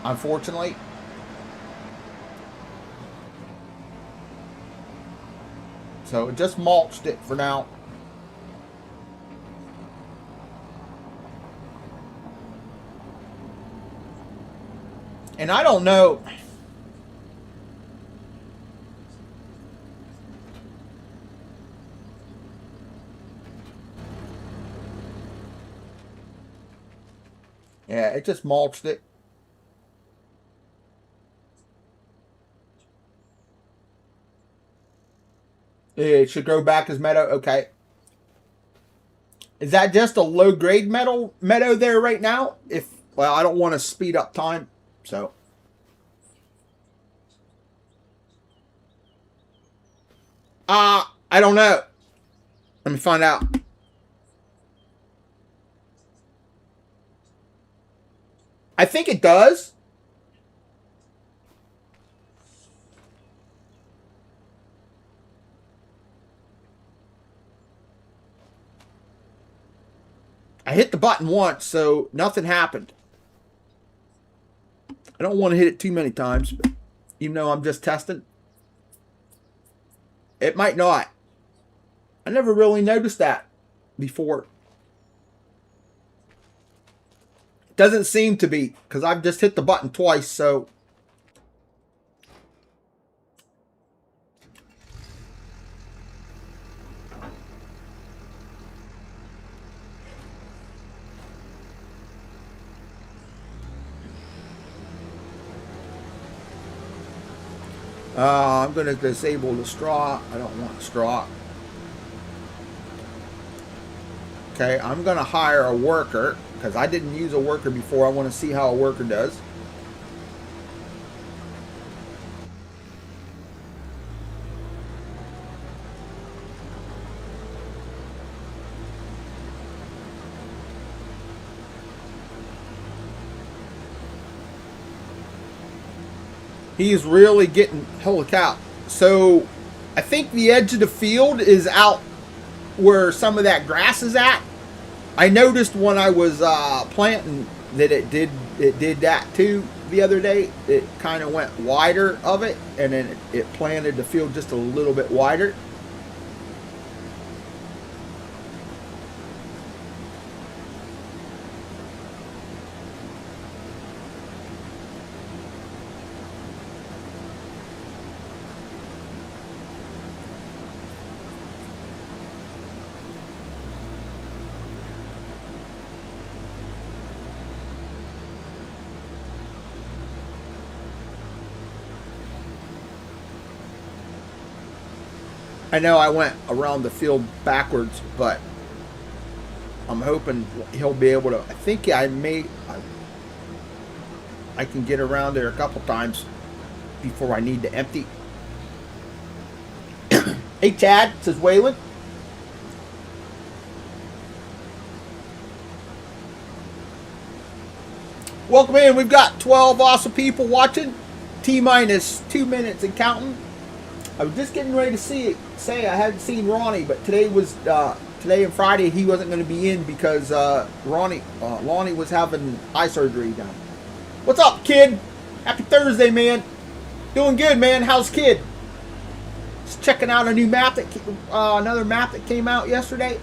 Unfortunately. So it just mulched it for now. And I don't know. Yeah, it just mulched it. It should grow back as meadow. Okay. Is that just a low grade meadow there right now? Well, I don't want to speed up time, so. I don't know. Let me find out. I think it does. I hit the button once, so nothing happened. I don't want to hit it too many times, but even though I'm just testing. It might not. I never really noticed that before. Doesn't seem to be, because I've just hit the button twice, so. I'm going to disable the straw. I don't want straw. Okay, I'm going to hire a worker because I didn't use a worker before. I want to see how a worker does. He's really getting, holy cow. So I think the edge of the field is out where some of that grass is at. I noticed when I was planting that it did that too the other day. It kind of went wider of it, and then it planted the field just a little bit wider. I know I went around the field backwards, but I'm hoping he'll be able to. I think I can get around there a couple times before I need to empty. Hey, Chad, says Waylon. Welcome in. We've got 12 awesome people watching. T-minus 2 minutes and counting. I was just getting ready to say I hadn't seen Ronnie, but today and Friday he wasn't going to be in because Lonnie was having eye surgery done. What's up, kid? Happy Thursday, man. Doing good, man. How's kid? Just checking out a new map another map that came out yesterday.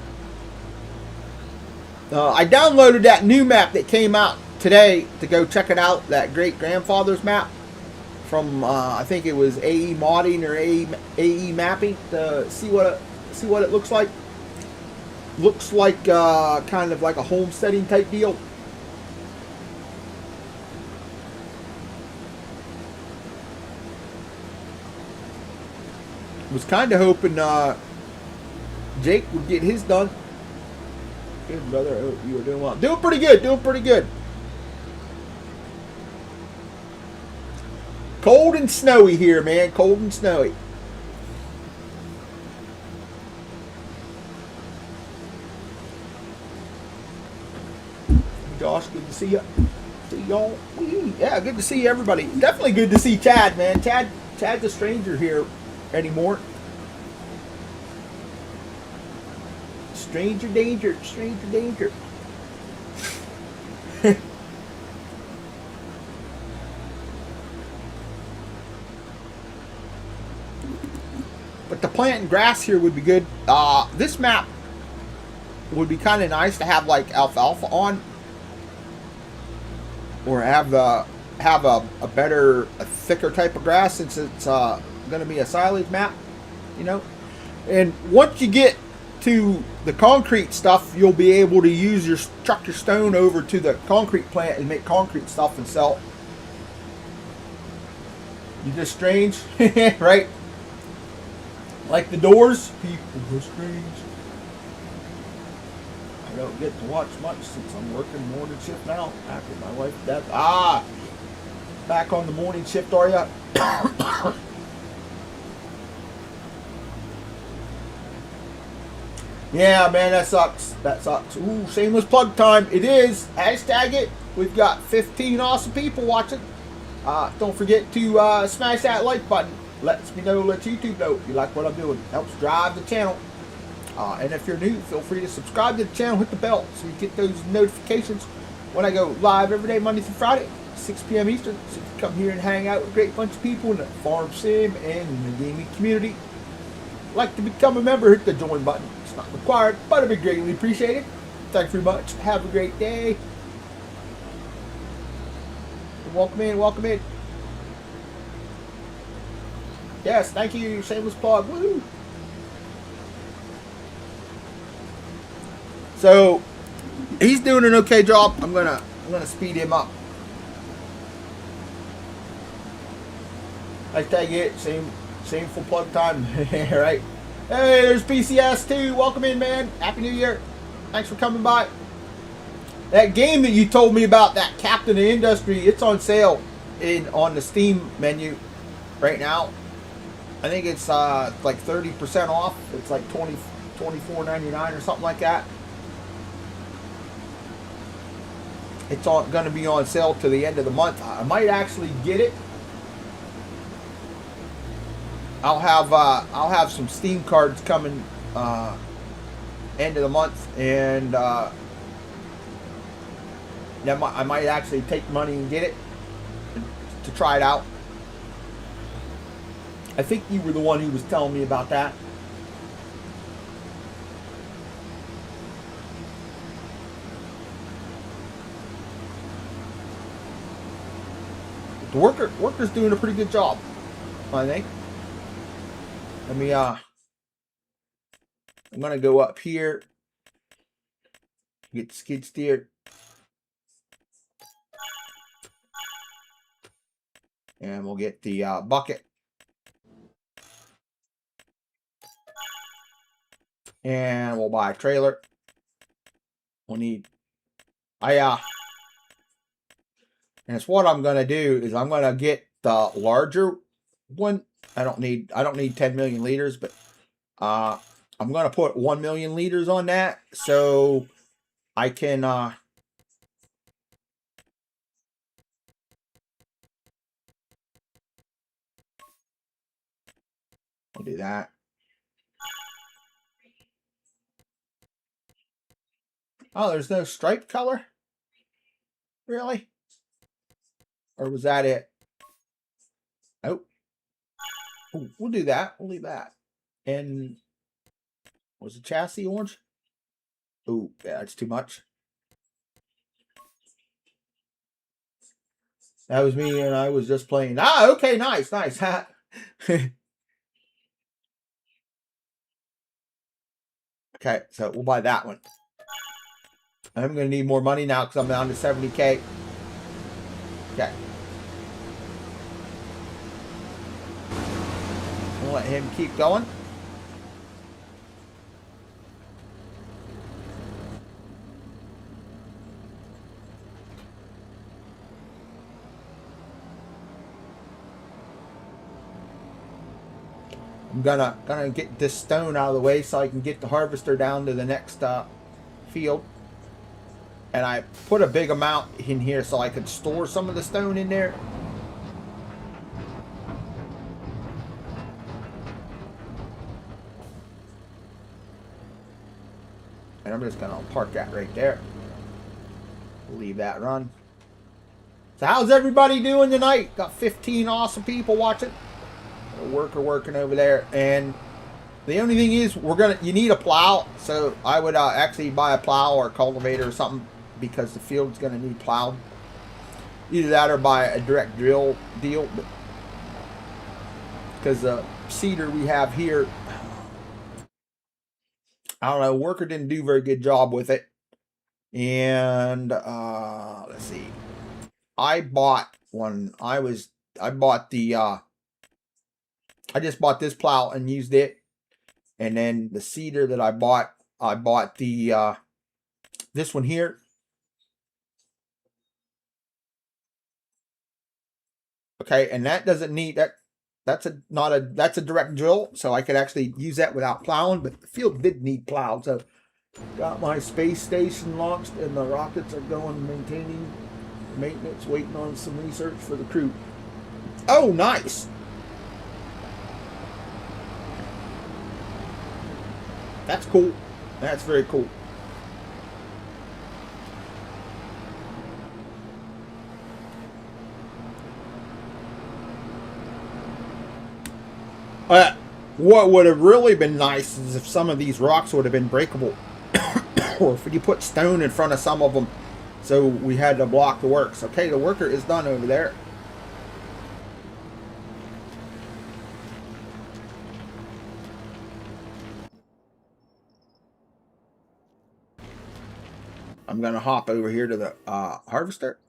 I downloaded that new map that came out today to go check it out. That great grandfather's map from I think it was AE modding or AE mapping to see what it looks like. Looks like kind of like a homesteading type deal. Was kind of hoping Jake would get his done. Good brother, I hope you were doing well. Doing pretty good. Doing pretty good. Cold and snowy here, man. Cold and snowy. Josh, good to see you. See y'all. Yeah, good to see everybody. Definitely good to see Chad, man. Chad's a stranger here anymore. Stranger danger. Stranger danger. But the planting grass here would be good. This map would be kind of nice to have like alfalfa on, or have a better, a thicker type of grass, since it's going to be a silage map, you know. And once you get to the concrete stuff, you'll be able to use your truck your stone over to the concrete plant and make concrete stuff and sell. You just strange, right? Like the Doors, people go strange. I don't get to watch much since I'm working morning shift now after my wife's death. Back on the morning shift, are ya? Yeah, man, that sucks. That sucks. Ooh, shameless plug time. It is. Hashtag it. We've got 15 awesome people watching. Don't forget to smash that like button. Lets me know, let YouTube know if you like what I'm doing. Helps drive the channel. And if you're new, feel free to subscribe to the channel, hit the bell so you get those notifications when I go live every day, Monday through Friday, 6 p.m. Eastern. So you can come here and hang out with a great bunch of people in the farm sim and in the gaming community. Like to become a member, hit the join button. It's not required, but it'd be greatly appreciated. Thank you very much. Have a great day. Welcome in, welcome in. Yes, thank you, shameless plug. Woo! So he's doing an okay job. I'm gonna speed him up. Hashtag it, shameful plug time. Right? Hey, there's PCS too. Welcome in, man. Happy New Year. Thanks for coming by. That game that you told me about, that Captain of Industry, it's on sale on the Steam menu right now. I think it's like 30% off. It's like $24.99 or something like that. It's going to be on sale to the end of the month. I might actually get it. I'll have some Steam cards coming end of the month, and I might actually take money and get it to try it out. I think you were the one who was telling me about that. The worker's doing a pretty good job, I think. Let me I'm gonna go up here, get skid steered, and we'll get the bucket, and we'll buy a trailer. We'll need and it's what I'm gonna do is I'm gonna get the larger one. I don't need 10 million liters, but I'm gonna put 1 million liters on that so I can I'll do that. Oh, there's no stripe color? Really? Or was that it? Oh. Ooh, we'll do that. We'll leave that. And was the chassis orange? Oh, yeah, that's too much. That was me, and I was just playing. Ah, okay, nice, nice. Okay, so we'll buy that one. I'm going to need more money now because I'm down to 70K. Okay. We'll let him keep going. I'm gonna get this stone out of the way so I can get the harvester down to the next field. And I put a big amount in here so I could store some of the stone in there. And I'm just gonna park that right there. Leave that run. So how's everybody doing tonight? Got 15 awesome people watching. A worker working over there, and the only thing is you need a plow. So I would actually buy a plow or a cultivator or something because the field's gonna need plowed. Either that or buy a direct drill deal. Because the seeder we have here, I don't know, worker didn't do a very good job with it. And let's see. I bought one. I bought the I just bought this plow and used it. And then the seeder that I bought the this one here. Okay, and that doesn't need that. That's a direct drill, so I could actually use that without plowing. But the field did need plowed, so got my space station launched, and the rockets are going maintaining maintenance, waiting on some research for the crew. Oh, nice. That's cool. That's very cool. What would have really been nice is if some of these rocks would have been breakable. Or if you put stone in front of some of them so we had to block the works. Okay, the worker is done over there. I'm going to hop over here to the harvester.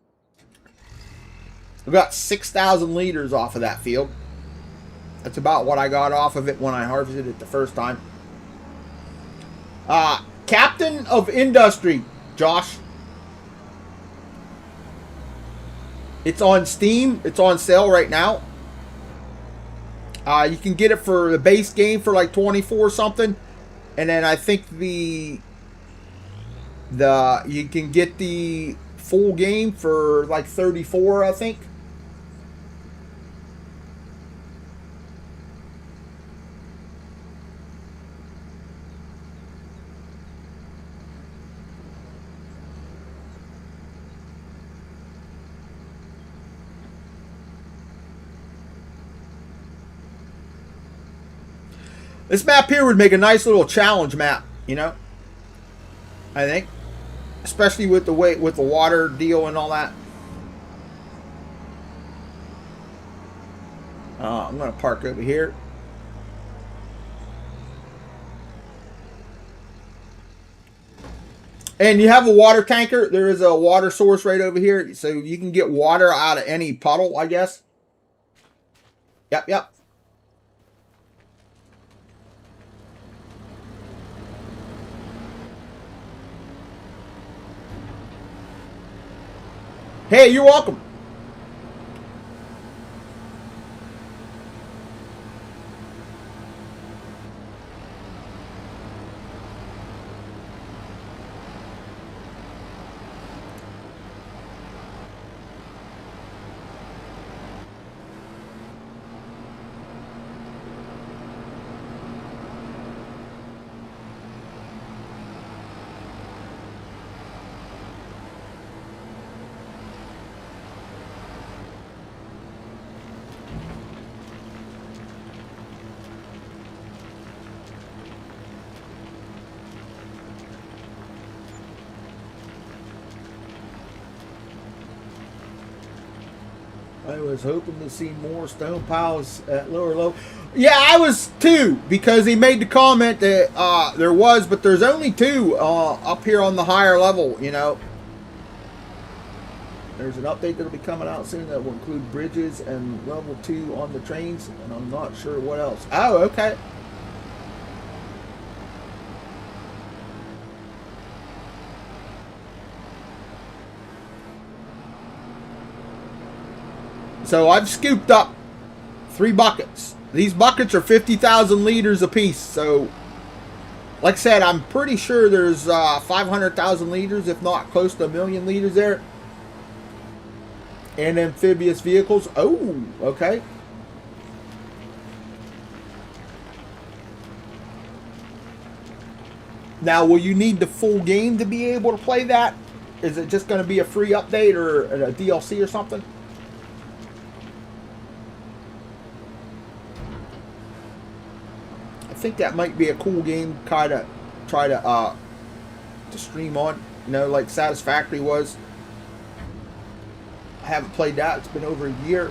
We got 6,000 liters off of that field. That's about what I got off of it when I harvested it the first time. Captain of Industry, Josh. It's on Steam. It's on sale right now. You can get it for the base game for like 24 something. And then I think you can get the full game for like 34, I think. This map here would make a nice little challenge map, you know. I think, especially with the water deal and all that. I'm gonna park over here. And you have a water tanker. There is a water source right over here, so you can get water out of any puddle, I guess. Yep. Hey, you're welcome. I was hoping to see more stone piles at lower level. Yeah, I was too, because he made the comment that there was, but there's only two up here on the higher level, you know. There's an update that'll be coming out soon that will include bridges and level 2 on the trains, and I'm not sure what else. Oh, okay. So I've scooped up 3 buckets. These buckets are 50,000 liters apiece. So, like I said, I'm pretty sure there's 500,000 liters, if not close to 1,000,000 liters there. And amphibious vehicles. Oh, okay. Now, will you need the full game to be able to play that? Is it just going to be a free update or a DLC or something? I think that might be a cool game kind of try to stream on, you know, like Satisfactory was. I haven't played that. It's been over a year.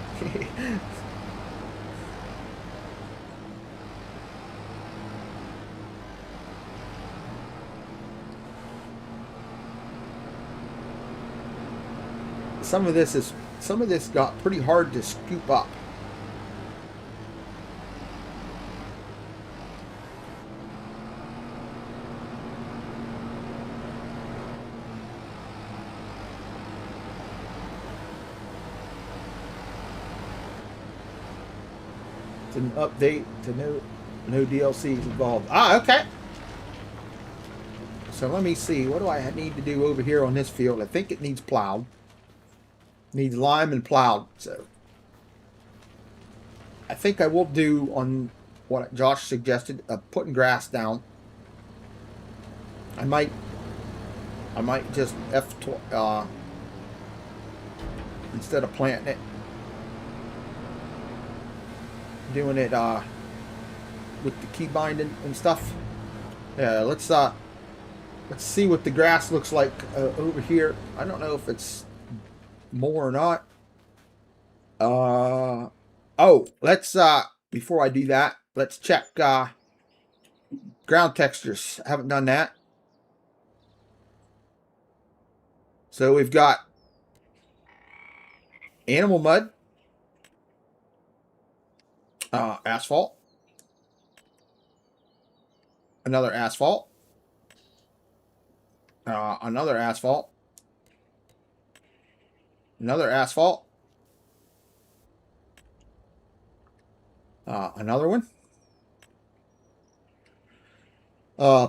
Some of this got pretty hard to scoop up. It's an update to no DLCs involved. Ah, okay. So let me see. What do I need to do over here on this field? I think it needs plowed. Needs lime and plowed. So I think I will do on what Josh suggested, putting grass down. I might just instead of planting it, doing it with the key binding and stuff. Yeah, let's see what the grass looks like over here. I don't know if it's more or not. Oh, let's before I do that, let's check ground textures. I haven't done that. So we've got animal mud, asphalt, another asphalt, another asphalt, another asphalt, another one,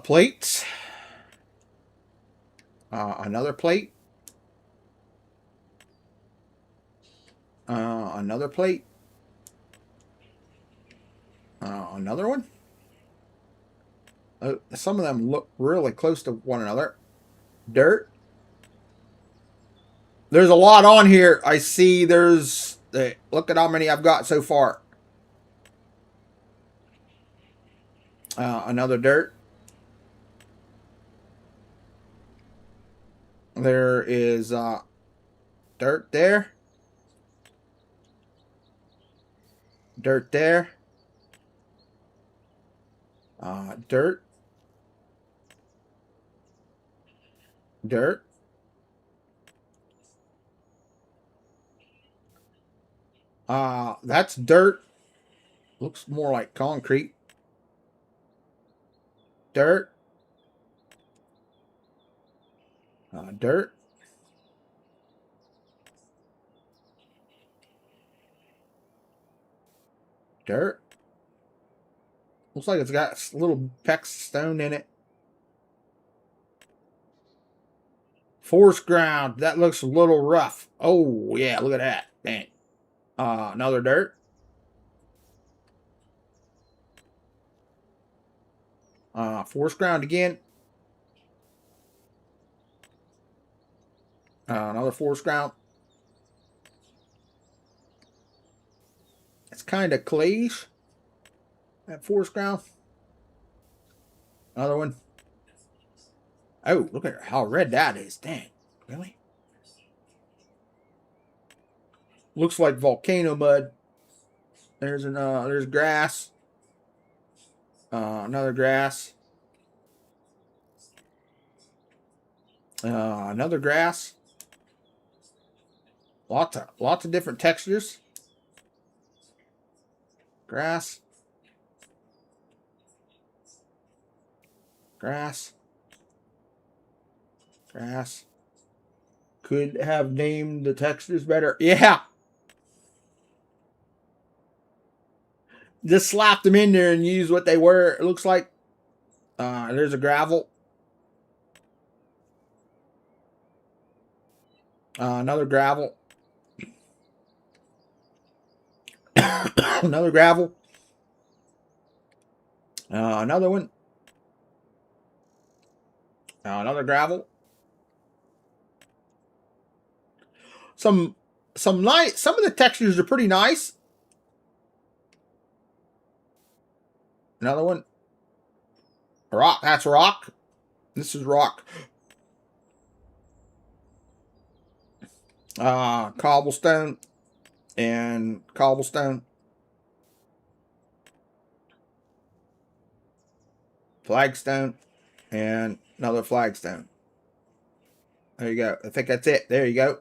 plates, another plate, another plate, another one. Some of them look really close to one another. Dirt. There's a lot on here. I see there's... look at how many I've got so far. Another dirt. There is dirt there. Dirt there. Dirt. Dirt. That's dirt. Looks more like concrete. Dirt. Dirt. Dirt. Looks like it's got little pecks of stone in it. Forest ground. That looks a little rough. Oh, yeah. Look at that. Dang. Another dirt. Forest ground again. Another forest ground. It's kind of clayish. That forest ground. Another one. Oh, look at how red that is. Dang. Really? Looks like volcano mud. There's grass. Another grass. Another grass. Lots of different textures. Grass. Grass. Grass. Could have named the textures better. Yeah. Just slapped them in there and used what they were. It looks like. There's a gravel. Another gravel. Another gravel. Another one. Another gravel. Some nice. Some of the textures are pretty nice. Another one. Rock. That's rock. This is rock. Cobblestone and cobblestone. Flagstone and another flagstone. There you go. I think that's it. There you go.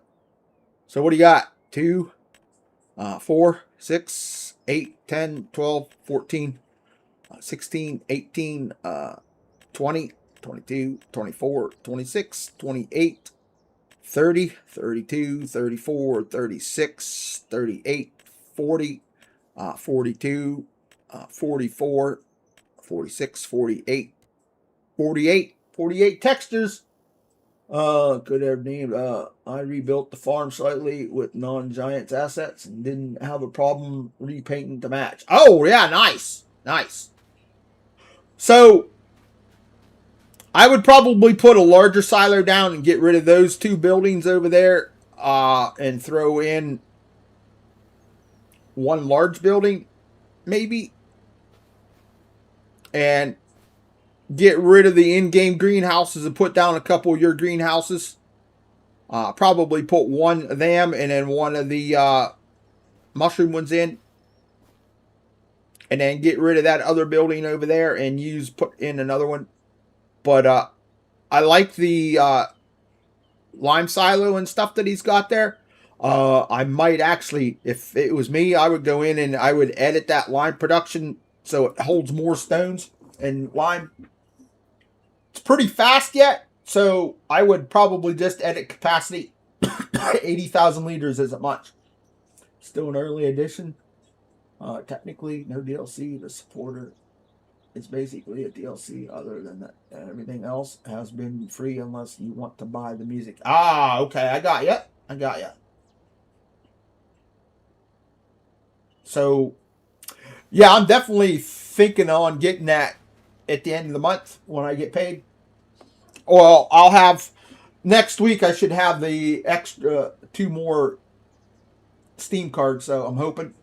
So what do you got? 2, 4, 6, 8, 10, 12, 14, 16, 18, 20, 22, 24, 26, 28, 30, 32, 34, 36, 38, 40, 42, 44, 46, 48, 48 textures. Could have named, I rebuilt the farm slightly with non-Giants assets and didn't have a problem repainting to match. Oh, yeah, nice. Nice. So, I would probably put a larger silo down and get rid of those 2 buildings over there, and throw in one large building, maybe, and get rid of the in-game greenhouses and put down a couple of your greenhouses. Probably put one of them and then one of the mushroom ones in. And then get rid of that other building over there and put in another one. But I like the lime silo and stuff that he's got there. I might actually, if it was me, I would go in and I would edit that lime production so it holds more stones and lime. It's pretty fast yet, so I would probably just edit capacity. 80,000 liters isn't much. Still an early edition. Technically, no DLC. The supporter is basically a DLC. Other than that, everything else has been free unless you want to buy the music. Okay, I got you. So, yeah, I'm definitely thinking on getting that at the end of the month when I get paid. Well, I'll have next week. I should have the extra 2 more Steam cards. So I'm hoping.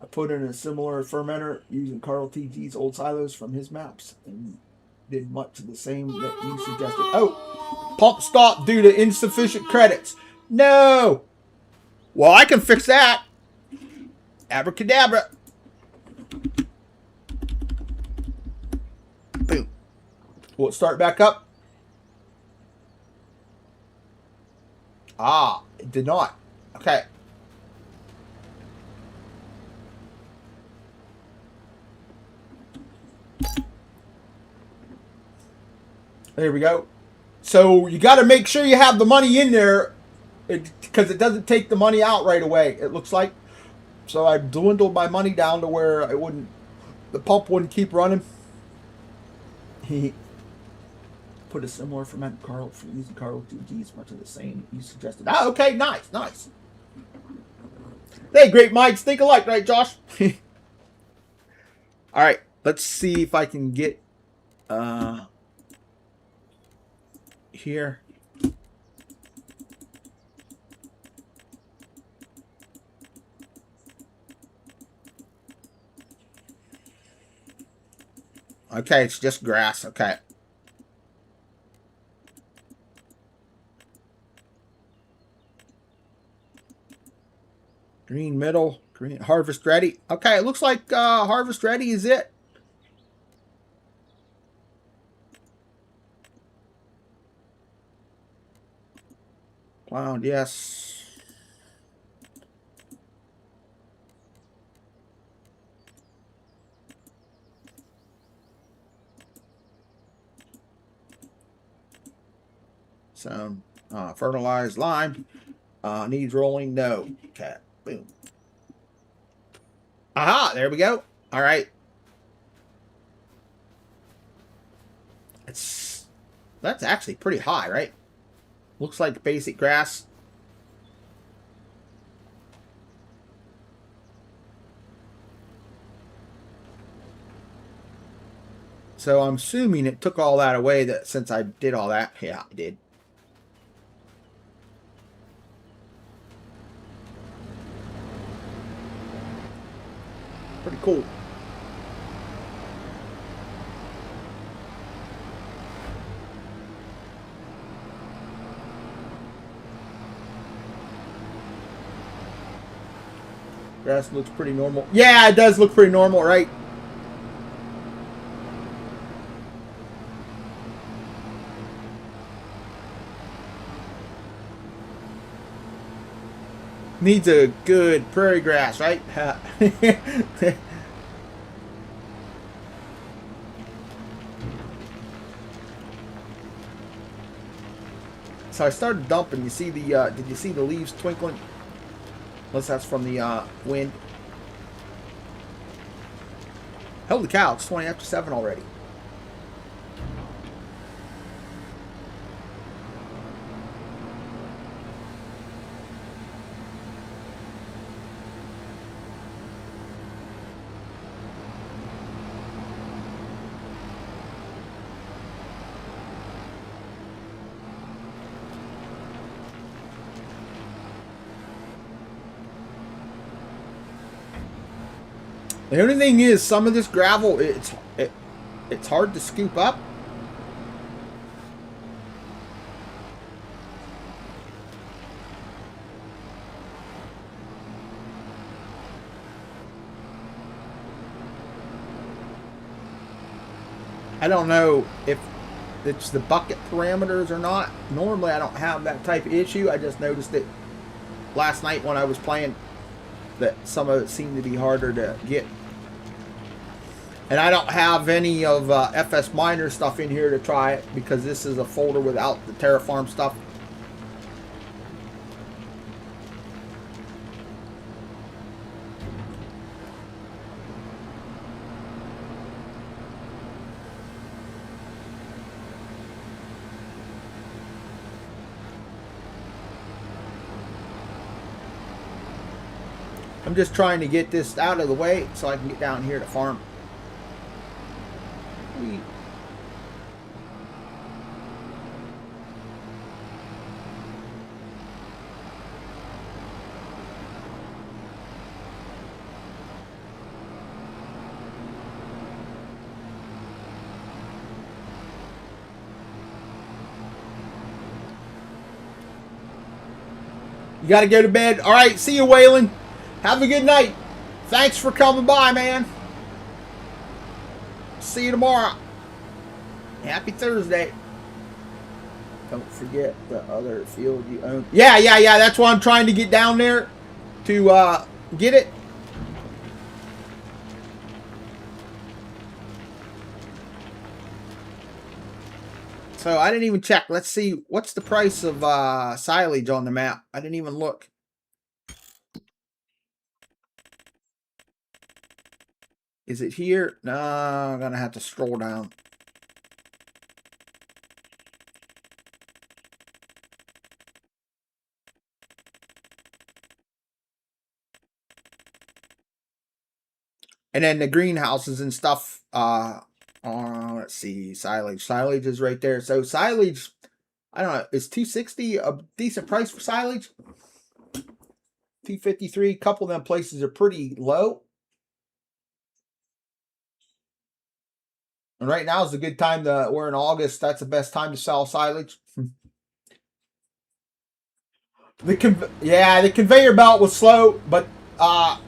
I put in a similar fermenter using Carl TG's old silos from his maps and did much of the same that you suggested. Oh, pump stop due to insufficient credits. No. Well, I can fix that. Abracadabra. Boom. Will it start back up? It did not. Okay. There we go. So you got to make sure you have the money in there because it doesn't take the money out right away, it looks like. So I dwindled my money down to where the pump wouldn't keep running. He put a similar ferment Carl for using Carl 2Gs, much of the same you suggested. Okay, nice. Hey, great minds think alike, right, Josh? All right, let's see if I can get here. Okay, it's just grass. Okay. Green middle. Green harvest ready. Okay, it looks like harvest ready is it. Cloud, yes. Some fertilized lime. Needs rolling, no. Okay, boom. Aha, there we go. All right. That's actually pretty high, right? Looks like basic grass. So I'm assuming it took all that away that since I did all that. Yeah, I did. Pretty cool. Grass looks pretty normal. Yeah, it does look pretty normal, right? Needs a good prairie grass, right? So I started dumping. You see the? Did you see the leaves twinkling? Unless that's from the wind. Holy cow! It's 20 after 7 already. The only thing is, some of this gravel, it's hard to scoop up. I don't know if it's the bucket parameters or not. Normally, I don't have that type of issue. I just noticed it last night when I was playing that some of it seemed to be harder to get. And I don't have any of FS Miner stuff in here to try it because this is a folder without the Terraform stuff. I'm just trying to get this out of the way so I can get down here to farm. You got to go to bed. All right, see you, Waylon. Have a good night. Thanks for coming by, man. See you tomorrow. Happy Thursday. Don't forget the other field you own. Yeah. That's why I'm trying to get down there to get it. So I didn't even check. Let's see. What's the price of silage on the map? I didn't even look. Is it here? No, I'm going to have to scroll down. And then the greenhouses and stuff. Let's see. Silage. Silage is right there. So silage, I don't know. Is 260 a decent price for silage? 253. A couple of them places are pretty low. And right now is a good time to, we're in August. That's the best time to sell silage. The conveyor belt was slow, but at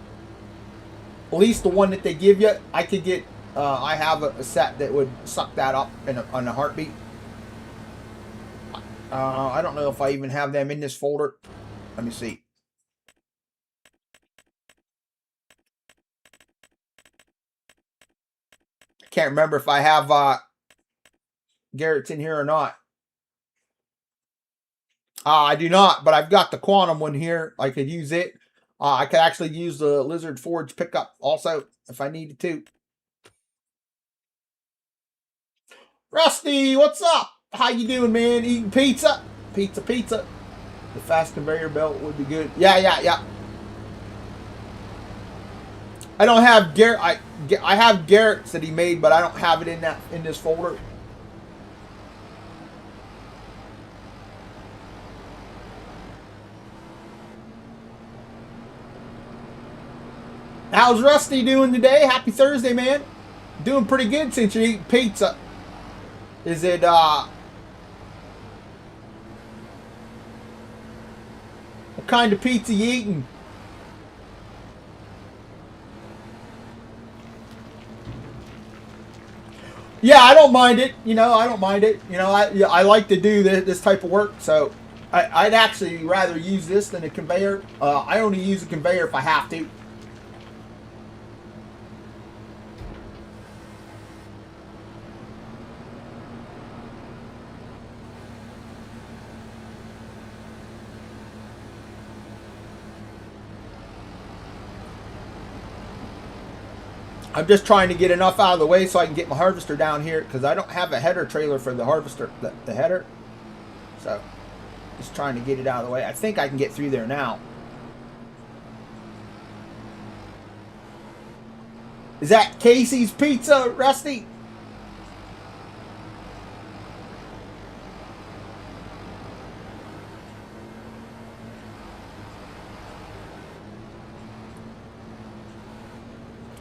least the one that they give you. I could get. I have a set that would suck that up on a heartbeat. I don't know if I even have them in this folder. Let me see. Can't remember if I have Garrett's in here or not. I do not, but I've got the Quantum one here. I could use it. I could actually use the Lizard Forge pickup also if I needed to. Rusty, what's up? How you doing, man? Eating pizza? Pizza. The fast conveyor belt would be good. Yeah. I don't have Garrett. I have Garrett's that he made, but I don't have it in this folder. How's Rusty doing today? Happy Thursday, man. Doing pretty good since you're eating pizza. Is it what kind of pizza you eating? Yeah, I don't mind it. I don't mind it. I like to do this type of work, so I'd actually rather use this than a conveyor. I only use a conveyor if I have to. I'm just trying to get enough out of the way so I can get my harvester down here because I don't have a header trailer for the harvester, the header. So, just trying to get it out of the way. I think I can get through there now. Is that Casey's Pizza, Rusty?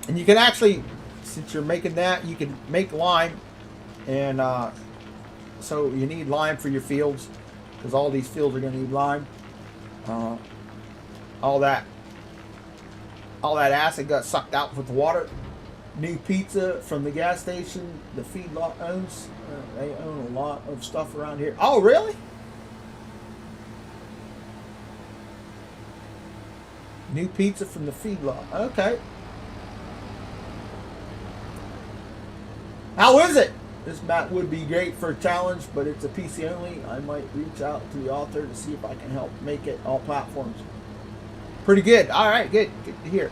And you can actually, since you're making that, you can make lime. And so you need lime for your fields because all these fields are going to need lime. All that acid got sucked out with the water. New pizza from the gas station the feedlot owns. They own a lot of stuff around here. Oh, really? New pizza from the feedlot. Okay. How is it? This map would be great for a challenge, but it's a PC only. I might reach out to the author to see if I can help make it all platforms. Pretty good. All right, good. Good to hear.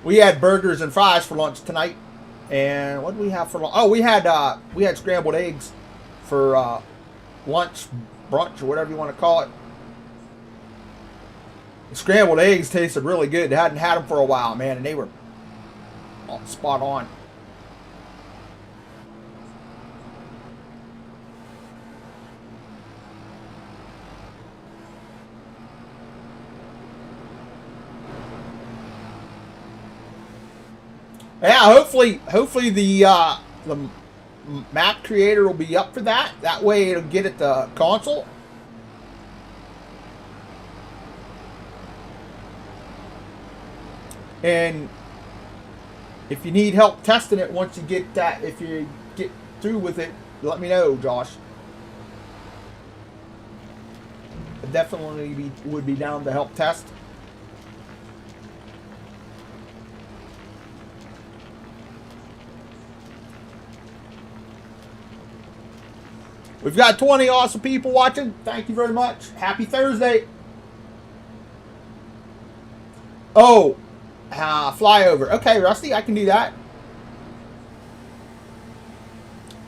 We had burgers and fries for lunch tonight. And what did we have for lunch? Oh, we had scrambled eggs for lunch, brunch, or whatever you want to call it. The scrambled eggs tasted really good. I hadn't had them for a while, man, and they were spot on. Yeah, hopefully the map creator will be up for that. That way it'll get at the console. And if you need help testing it once you get that, if you get through with it, let me know, Josh. I definitely would be down to help test. We've got 20 awesome people watching. Thank you very much. Happy Thursday. Oh, flyover. Okay, Rusty, I can do that.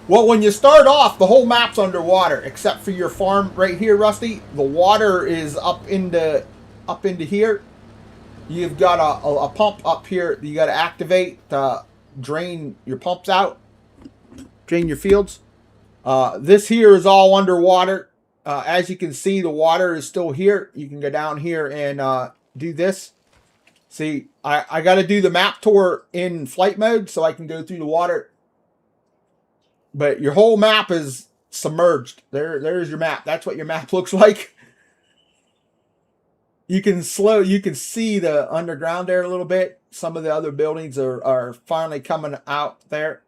Well, when you start off, the whole map's underwater, except for your farm right here, Rusty. The water is up into here. You've got a pump up here that you got to activate to drain your pumps out, drain your fields. This here is all underwater. As you can see, the water is still here. You can go down here and do this. See, I got to do the map tour in flight mode so I can go through the water. But your whole map is submerged. There's your map. That's what your map looks like. You can see the underground there a little bit. Some of the other buildings are finally coming out there.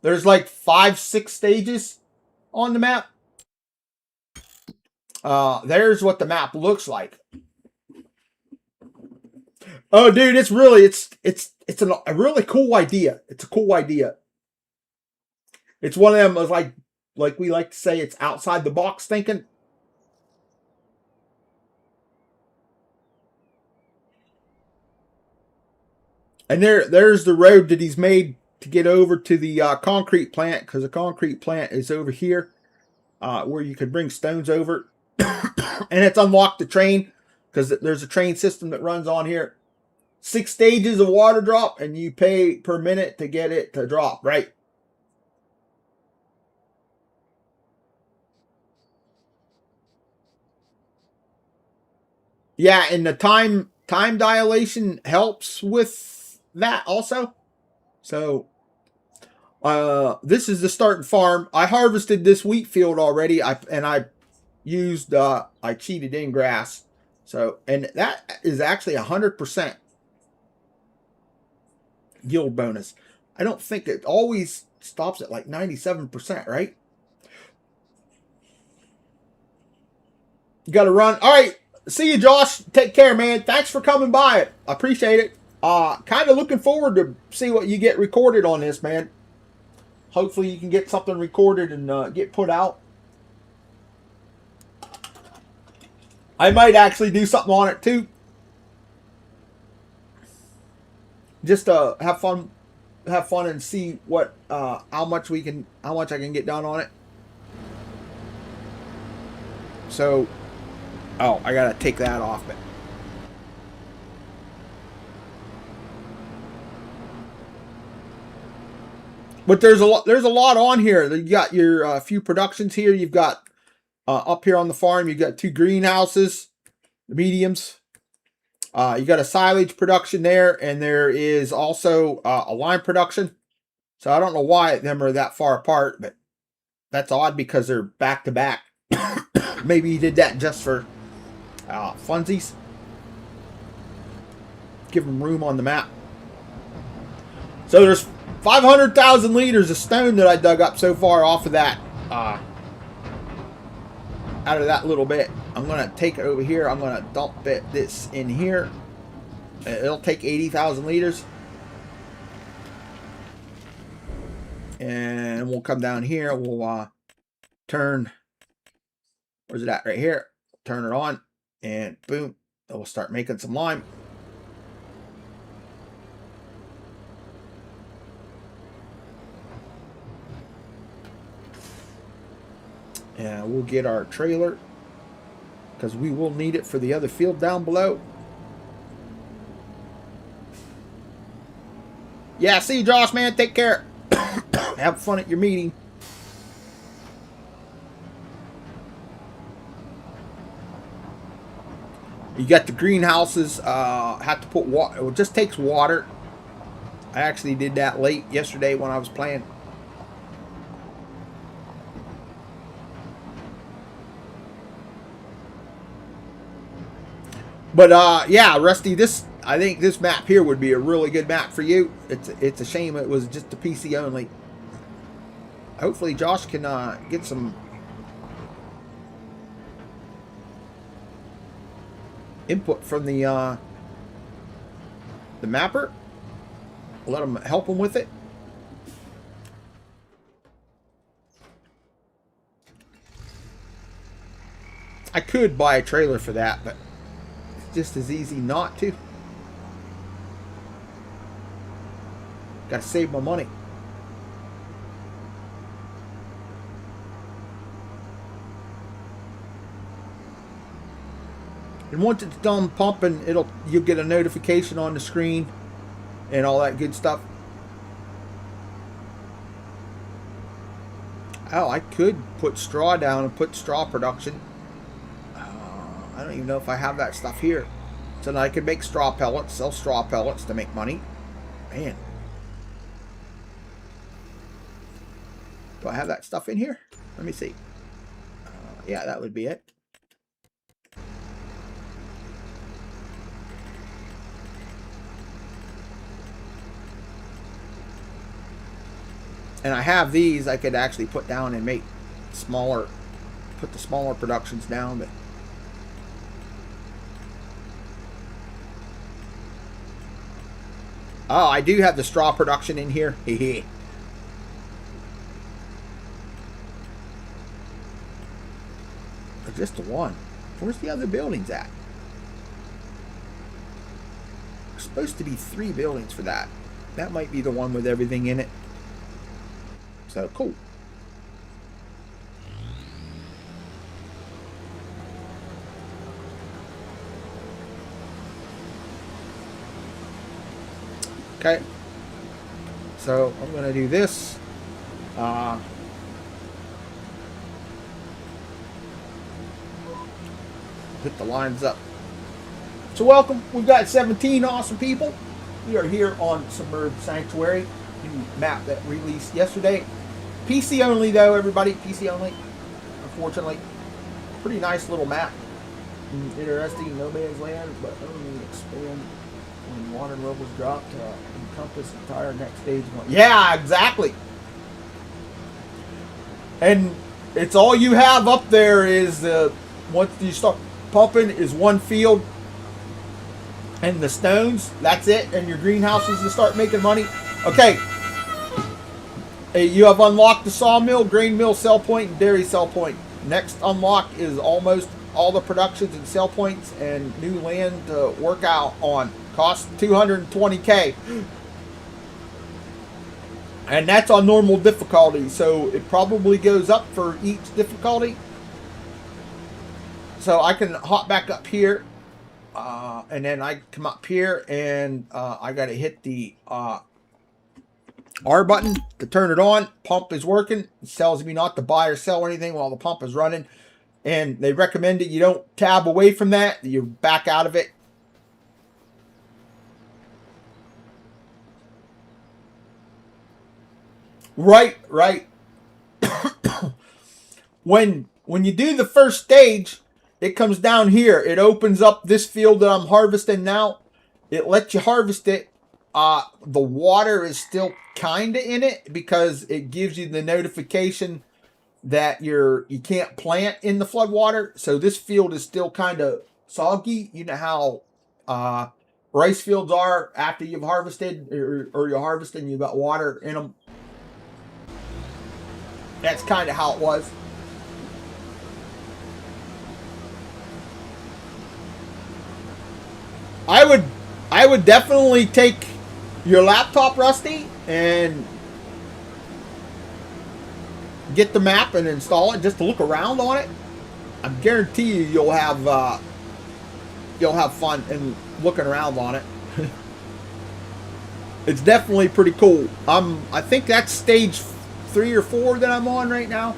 There's like 5-6 stages on the map. There's what the map looks like. Oh, dude, it's a really cool idea. It's a cool idea. It's one of them, like we like to say, it's outside the box thinking. And there's the road that he's made to get over to the concrete plant, because the concrete plant is over here, where you could bring stones over. And it's unlocked the train, because there's a train system that runs on here. 6 stages of water drop, and you pay per minute to get it to drop, right? Yeah, and the time dilation helps with that also. So this is the starting farm. I harvested this wheat field already. I cheated in grass. So, and that is actually 100% yield bonus. I don't think it always stops at like 97%, right? You got to run. All right. See you, Josh. Take care, man. Thanks for coming by. I appreciate it. Kind of looking forward to see what you get recorded on this, man. Hopefully you can get something recorded and get put out. I might actually do something on it too. Just have fun and see what how much I can get done on it. So, oh, I gotta take that off, but there's a lot on here. You got your few productions here. You've got up here on the farm. You've got 2 greenhouses, the mediums. You got a silage production there, and there is also a lime production. So I don't know why them are that far apart, but that's odd because they're back to back. Maybe he did that just for funsies. Give them room on the map. So there's 500,000 liters of stone that I dug up so far off of that. Out of that little bit. I'm going to take it over here. I'm going to dump this in here. It'll take 80,000 liters. And we'll come down here. We'll turn. Where's it at? Right here. Turn it on. And boom. We'll start making some lime. And we'll get our trailer, because we will need it for the other field down below. Yeah, see you, Josh, man. Take care. Have fun at your meeting. You got the greenhouses. Have to put water. It just takes water. I actually did that late yesterday when I was playing. But yeah, Rusty, I think this map here would be a really good map for you. It's a shame it was just a PC only. Hopefully Josh can get some input from the mapper. Let him help him with it. I could buy a trailer for that, but it's just as easy not to. Gotta save my money. And once it's done pumping, you'll get a notification on the screen and all that good stuff. Oh, I could put straw down and put straw production. I don't even know if I have that stuff here. So then I could make straw pellets, sell straw pellets to make money. Man. Do I have that stuff in here? Let me see. Yeah, that would be it. and I have these, I could actually put down and make smaller, put the smaller productions down. But oh, I do have the straw production in here. Hehe. Just the one. Where's the other buildings at? There's supposed to be 3 buildings for that. That might be the one with everything in it. So cool. Okay. So I'm going to do this. Hit the lines up. So welcome. We've got 17 awesome people. We are here on Submerged Sanctuary, new map that released yesterday. PC only though, everybody. PC only. Unfortunately, pretty nice little map. Interesting, no man's land, but only expand when water levels drop to encompass entire next stage. Yeah, exactly. And it's all you have up there is once you start pumping is one field and the stones. That's it. And your greenhouses to start making money. Okay. You have unlocked the sawmill, grain mill, sell point, and dairy sell point. Next unlock is almost all the productions and sell points and new land to work out on. Cost 220K. And that's on normal difficulty. So it probably goes up for each difficulty. So I can hop back up here, and then I come up here, and I got to hit the R button to turn it on. Pump is working. It tells me not to buy or sell anything while the pump is running. And they recommend that you don't tab away from that. You back out of it. Right. When you do the first stage, it comes down here. It opens up this field that I'm harvesting now. It lets you harvest it. The water is still kind of in it because it gives you the notification that you can't plant in the flood water. So this field is still kind of soggy. You know how rice fields are after you've harvested or you're harvesting, you've got water in them. That's kind of how it was. I would definitely take your laptop, Rusty, and get the map and install it just to look around on it. I guarantee you you'll have fun and looking around on it. It's definitely pretty cool. I think that's stage 3 or 4 that I'm on right now.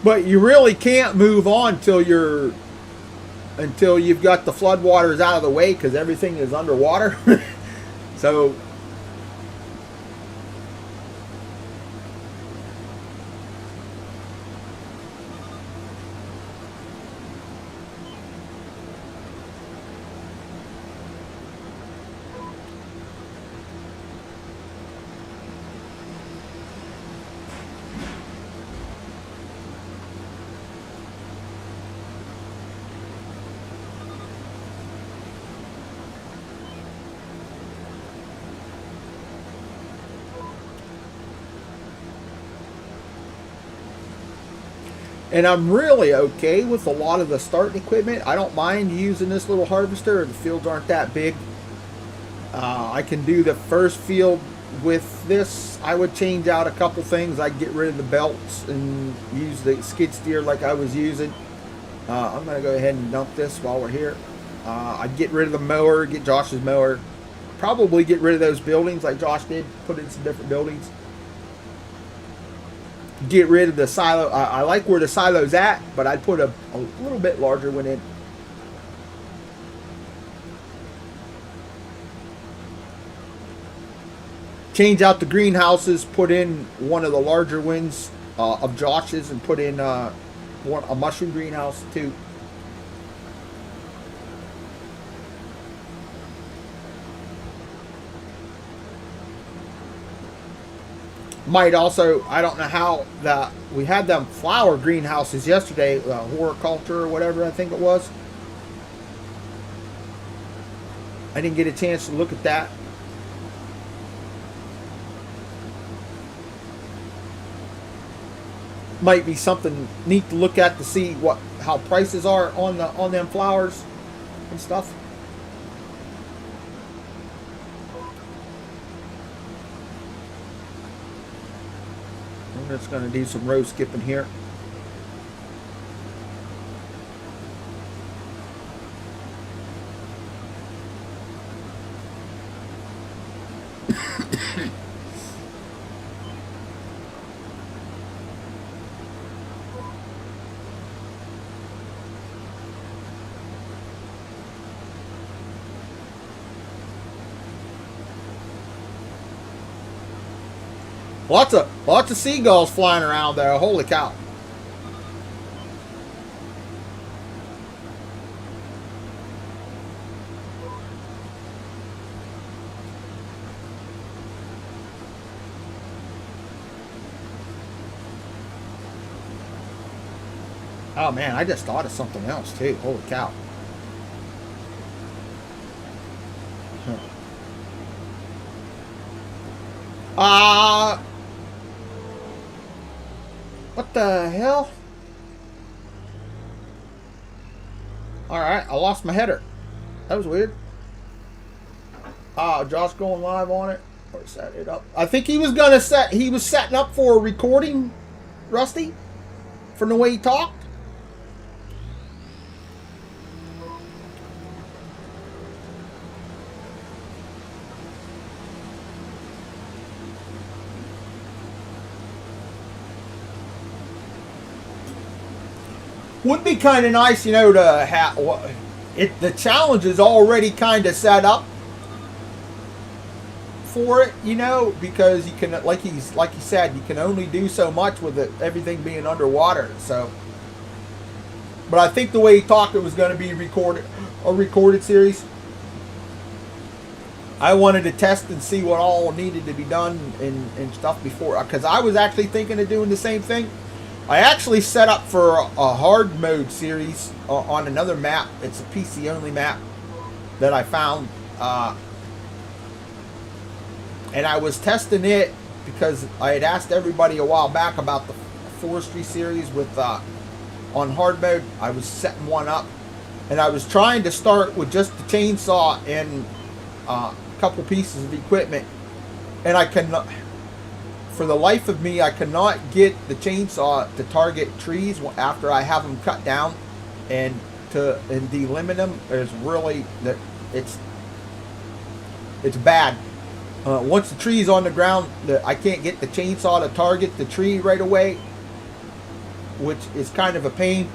But you really can't move on until you've got the floodwaters out of the way because everything is underwater. So And I'm really okay with a lot of the starting equipment. I don't mind using this little harvester. The fields aren't that big. I can do the first field with this. I would change out a couple things. I'd get rid of the belts and use the skid steer like I was using. I'm going to go ahead and dump this while we're here. I'd get rid of the mower, get Josh's mower. Probably get rid of those buildings like Josh did. Put in some different buildings. Get rid of the silo. I like where the silo's at, but I'd put a little bit larger one in. Change out the greenhouses, put in one of the larger ones of Josh's, and put in a mushroom greenhouse too. Might also, I don't know how that we had them flower greenhouses yesterday, horticulture or whatever I think it was. I didn't get a chance to look at that. Might be something neat to look at to see how prices are on them flowers and stuff. I'm just going to do some row skipping here. Lots of seagulls flying around there. Holy cow. Oh man, I just thought of something else too. Holy cow. What the hell? Alright, I lost my header. That was weird. Josh going live on it. Or set it up. I think he was setting up for a recording, Rusty, from the way he talked. Would be kind of nice, you know, to have the challenge is already kind of set up for it, you know, because you can, like he said, you can only do so much with everything being underwater. So, but I think the way he talked, it was going to be a recorded series. I wanted to test and see what all needed to be done and stuff before, because I was actually thinking of doing the same thing. I actually set up for a hard mode series on another map. It's a PC only map that I found. And I was testing it because I had asked everybody a while back about the forestry series with on hard mode. I was setting one up. And I was trying to start with just the chainsaw and a couple pieces of equipment. And I cannot... For the life of me, I cannot get the chainsaw to target trees after I have them cut down and delimit them. It's really it's bad. Once the tree's on the ground, I can't get the chainsaw to target the tree right away, which is kind of a pain.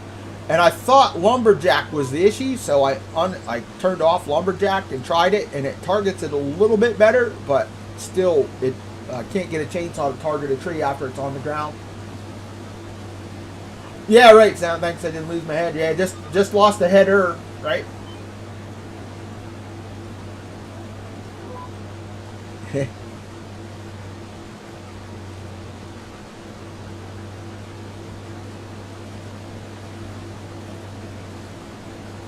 And I thought lumberjack was the issue, so I turned off lumberjack and tried it, and it targets it a little bit better, but still it. Can't get a chainsaw to target a tree after it's on the ground. Yeah, right, Sam. Thanks, I didn't lose my head. Yeah, just lost the header, right?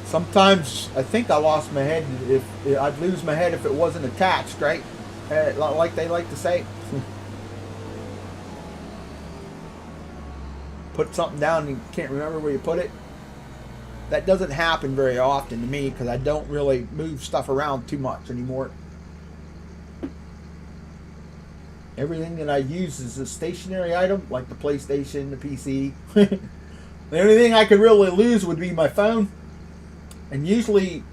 Sometimes I think I lost my head. If I'd lose my head if it wasn't attached, right? Like they like to say. put something down and you can't remember where you put it. That doesn't happen very often to me because I don't really move stuff around too much anymore. Everything that I use is a stationary item, like the PlayStation, the PC. The only thing I could really lose would be my phone. And usually,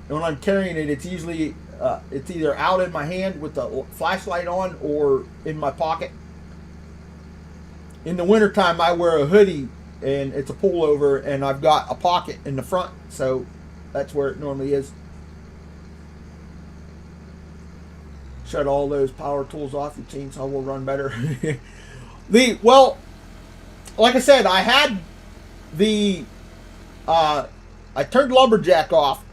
when I'm carrying it, it's usually it's either out in my hand with the flashlight on or in my pocket. In the wintertime, I wear a hoodie and it's a pullover, and I've got a pocket in the front, so that's where it normally is. Shut all those power tools off. Your chainsaw will run better. Well, like I said, I had I turned lumberjack off,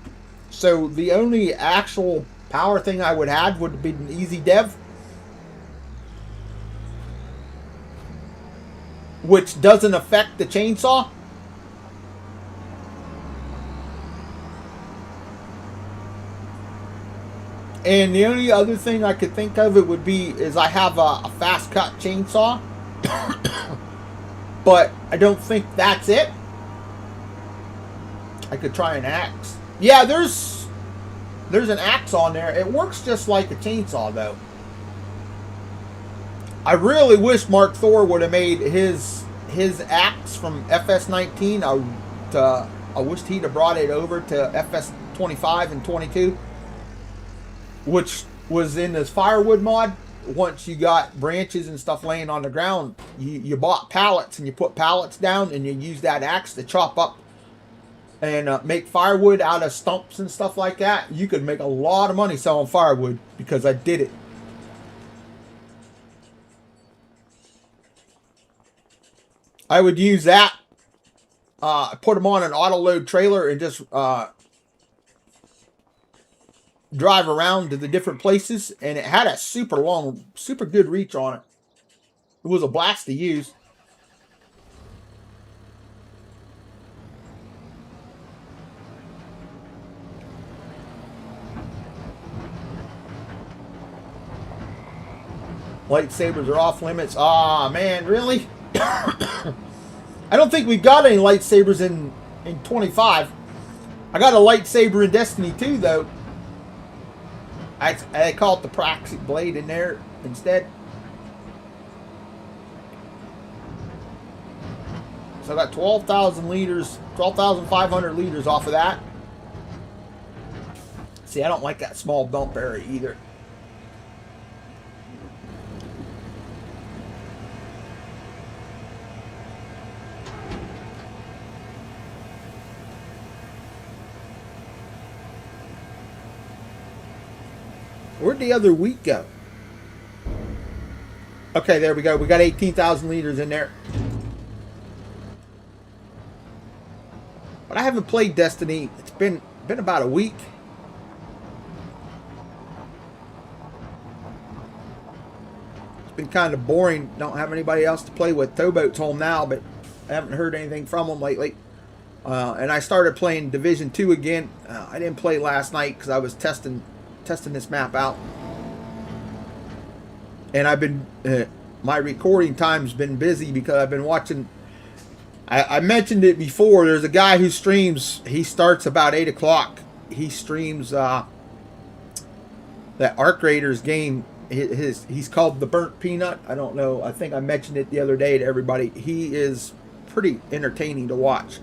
so the only actual power thing I would have would be an easy dev, which doesn't affect the chainsaw. And the only other thing I could think of it would be is I have a fast cut chainsaw, but I don't think that's it. I could try an axe. Yeah, there's an axe on there. It works just like a chainsaw though. I really wish Mark Thor would have made his axe from FS19. I wished he'd have brought it over to FS25 and 22, which was in this firewood mod. Once you got branches and stuff laying on the ground, you bought pallets and you put pallets down and you use that axe to chop up and make firewood out of stumps and stuff like that. You could make a lot of money selling firewood because I did it. I would use that, put them on an auto load trailer and just drive around to the different places, and it had a super long, super good reach on it. It was a blast to use. Lightsabers are off limits. Ah, man, really? I don't think we've got any lightsabers in 25. I got a lightsaber in Destiny 2, though. I call it the Proxy Blade in there instead. So I got 12,000 liters, 12,500 liters off of that. See, I don't like that small bump area either. Where'd the other wheat go? Okay, there we go. We got 18,000 liters in there. But I haven't played Destiny. It's been about a week. It's been kind of boring. Don't have anybody else to play with. Towboat's home now, but I haven't heard anything from him lately. And I started playing Division 2 again. I didn't play last night because I was testing this map out, and I've been my recording time's been busy because I've been watching. I mentioned it before. There's a guy who streams. He starts about 8 o'clock. He streams that Arc Raiders game. He's called the Burnt Peanut. I don't know. I think I mentioned it the other day to everybody. He is pretty entertaining to watch,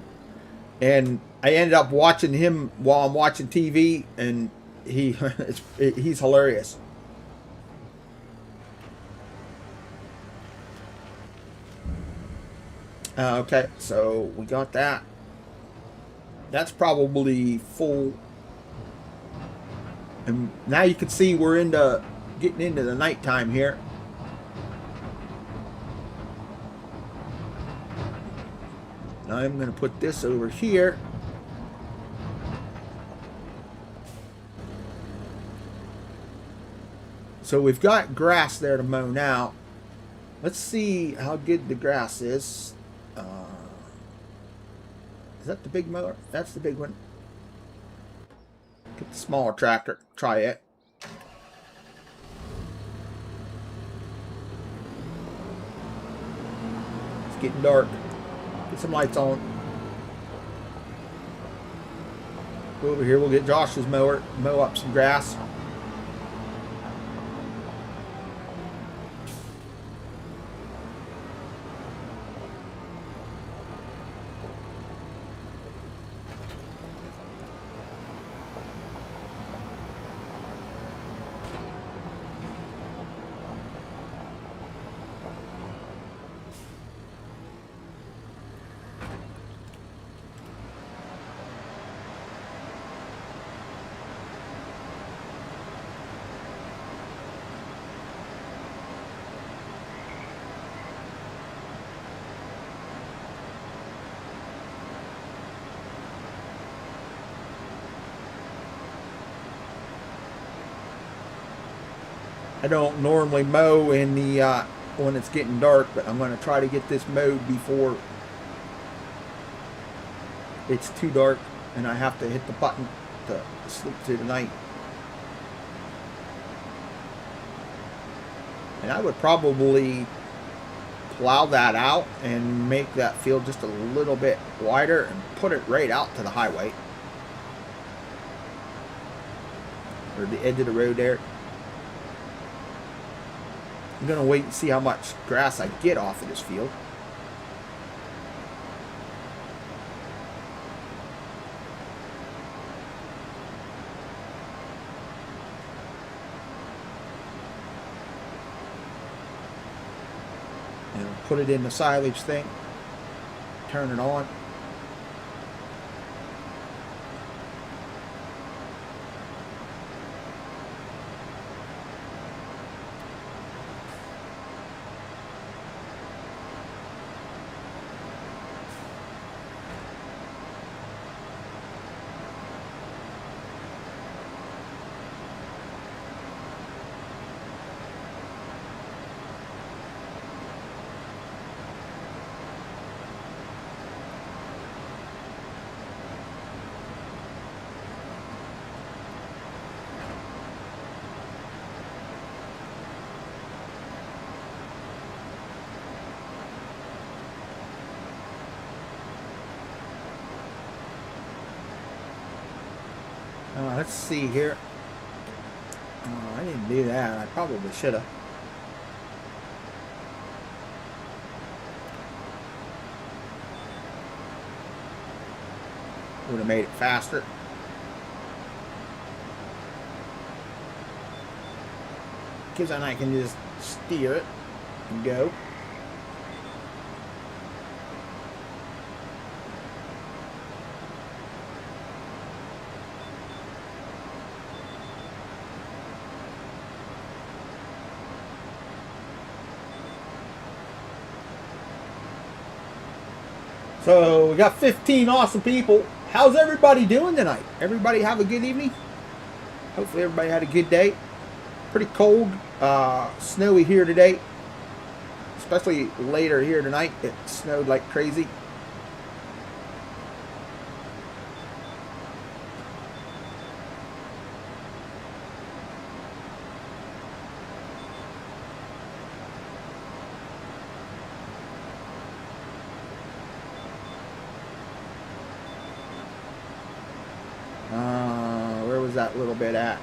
and I ended up watching him while I'm watching TV, and he's hilarious. Okay, so we got that. That's probably full. And now you can see we're getting into the nighttime here. Now I'm going to put this over here. So we've got grass there to mow now. Let's see how good the grass is. Is that the big mower? That's the big one. Get the smaller tractor. Try it. It's getting dark. Get some lights on. Go over here. We'll get Josh's mower. Mow up some grass. I don't normally mow in the when it's getting dark, but I'm going to try to get this mowed before it's too dark and I have to hit the button to sleep through the night. And I would probably plow that out and make that field just a little bit wider and put it right out to the highway. Or the edge of the road there. I'm going to wait and see how much grass I get off of this field. And put it in the silage thing. Turn it on. Let's see here. I didn't do that. I probably should have. Would have made it faster. Because then I can just steer it and go. So we got 15 awesome people. How's everybody doing tonight? Everybody have a good evening? Hopefully everybody had a good day. Pretty cold, snowy here today. Especially later here tonight. It snowed like crazy. Where was that little bit at?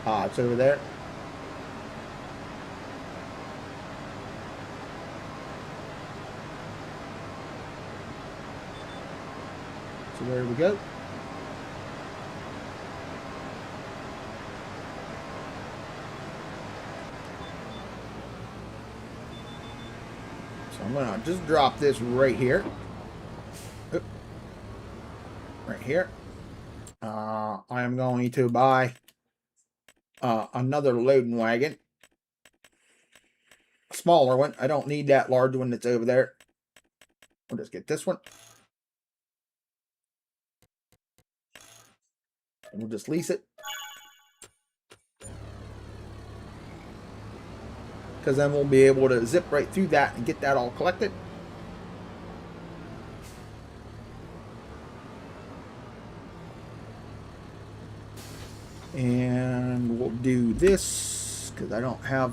Ah, it's over there. So there we go. So I'm gonna just drop this right here. Oop. Right here. I am going to buy another loading wagon. A smaller one. I don't need that large one that's over there. We'll just get this one. And we'll just lease it. Because then we'll be able to zip right through that and get that all collected. And we'll do this because I don't have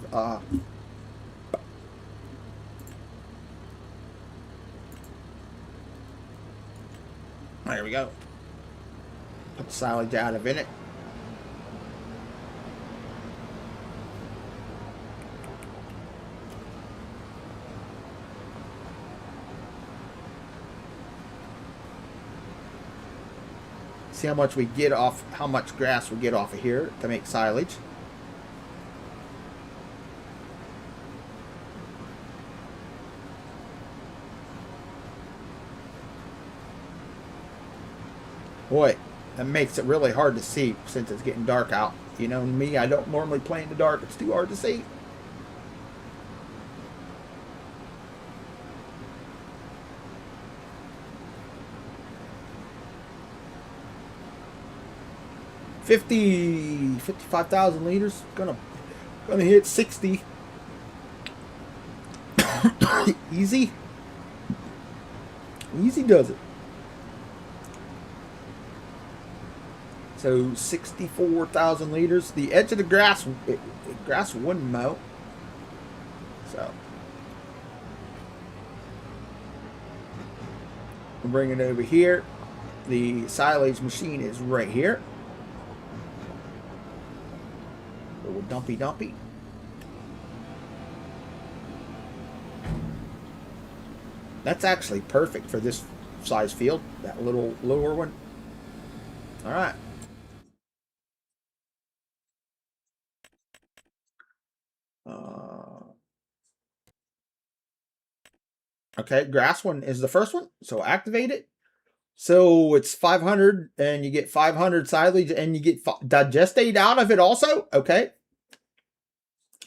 There we go. Put the silage out of it. See how much we get off, how much grass we get off of here to make silage. Boy, that makes it really hard to see since it's getting dark out. You know me, I don't normally play in the dark. It's too hard to see. $55,000 liters. Gonna hit 60. Easy. Easy does it. So 64,000 liters. The edge of the grass, grass wouldn't mow. So we'll bring it over here. The silage machine is right here. Little dumpy. That's actually perfect for this size field. That little lower one. All right. Okay, grass one is the first one, so activate it. So it's 500, and you get 500 silage, and you get digestate out of it also. Okay.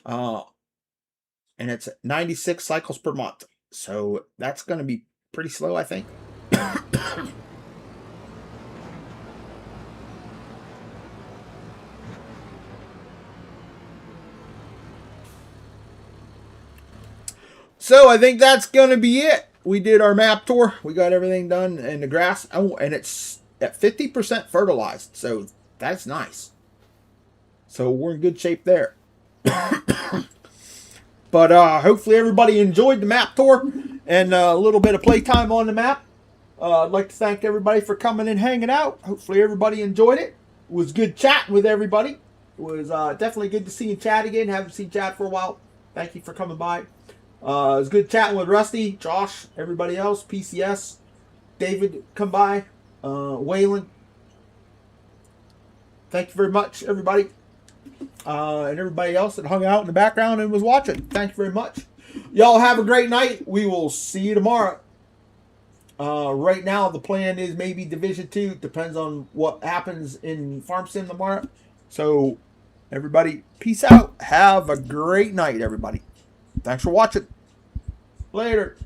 And it's 96 cycles per month. So that's going to be pretty slow, I think. So I think that's going to be it. We did our map tour. We got everything done in the grass. Oh, and it's at 50% fertilized. So that's nice. So we're in good shape there. But hopefully everybody enjoyed the map tour and a little bit of playtime on the map. I'd like to thank everybody for coming and hanging out. Hopefully everybody enjoyed it. It was good chatting with everybody. It was definitely good to see you chat again. Haven't seen Chad for a while. Thank you for coming by. It was good chatting with Rusty, Josh, everybody else, PCS, David, come by, Waylon. Thank you very much, everybody. And everybody else that hung out in the background and was watching. Thank you very much. Y'all have a great night. We will see you tomorrow. Right now, the plan is maybe Division 2. Depends on what happens in Farm Sim tomorrow. So, everybody, peace out. Have a great night, everybody. Thanks for watching. Later.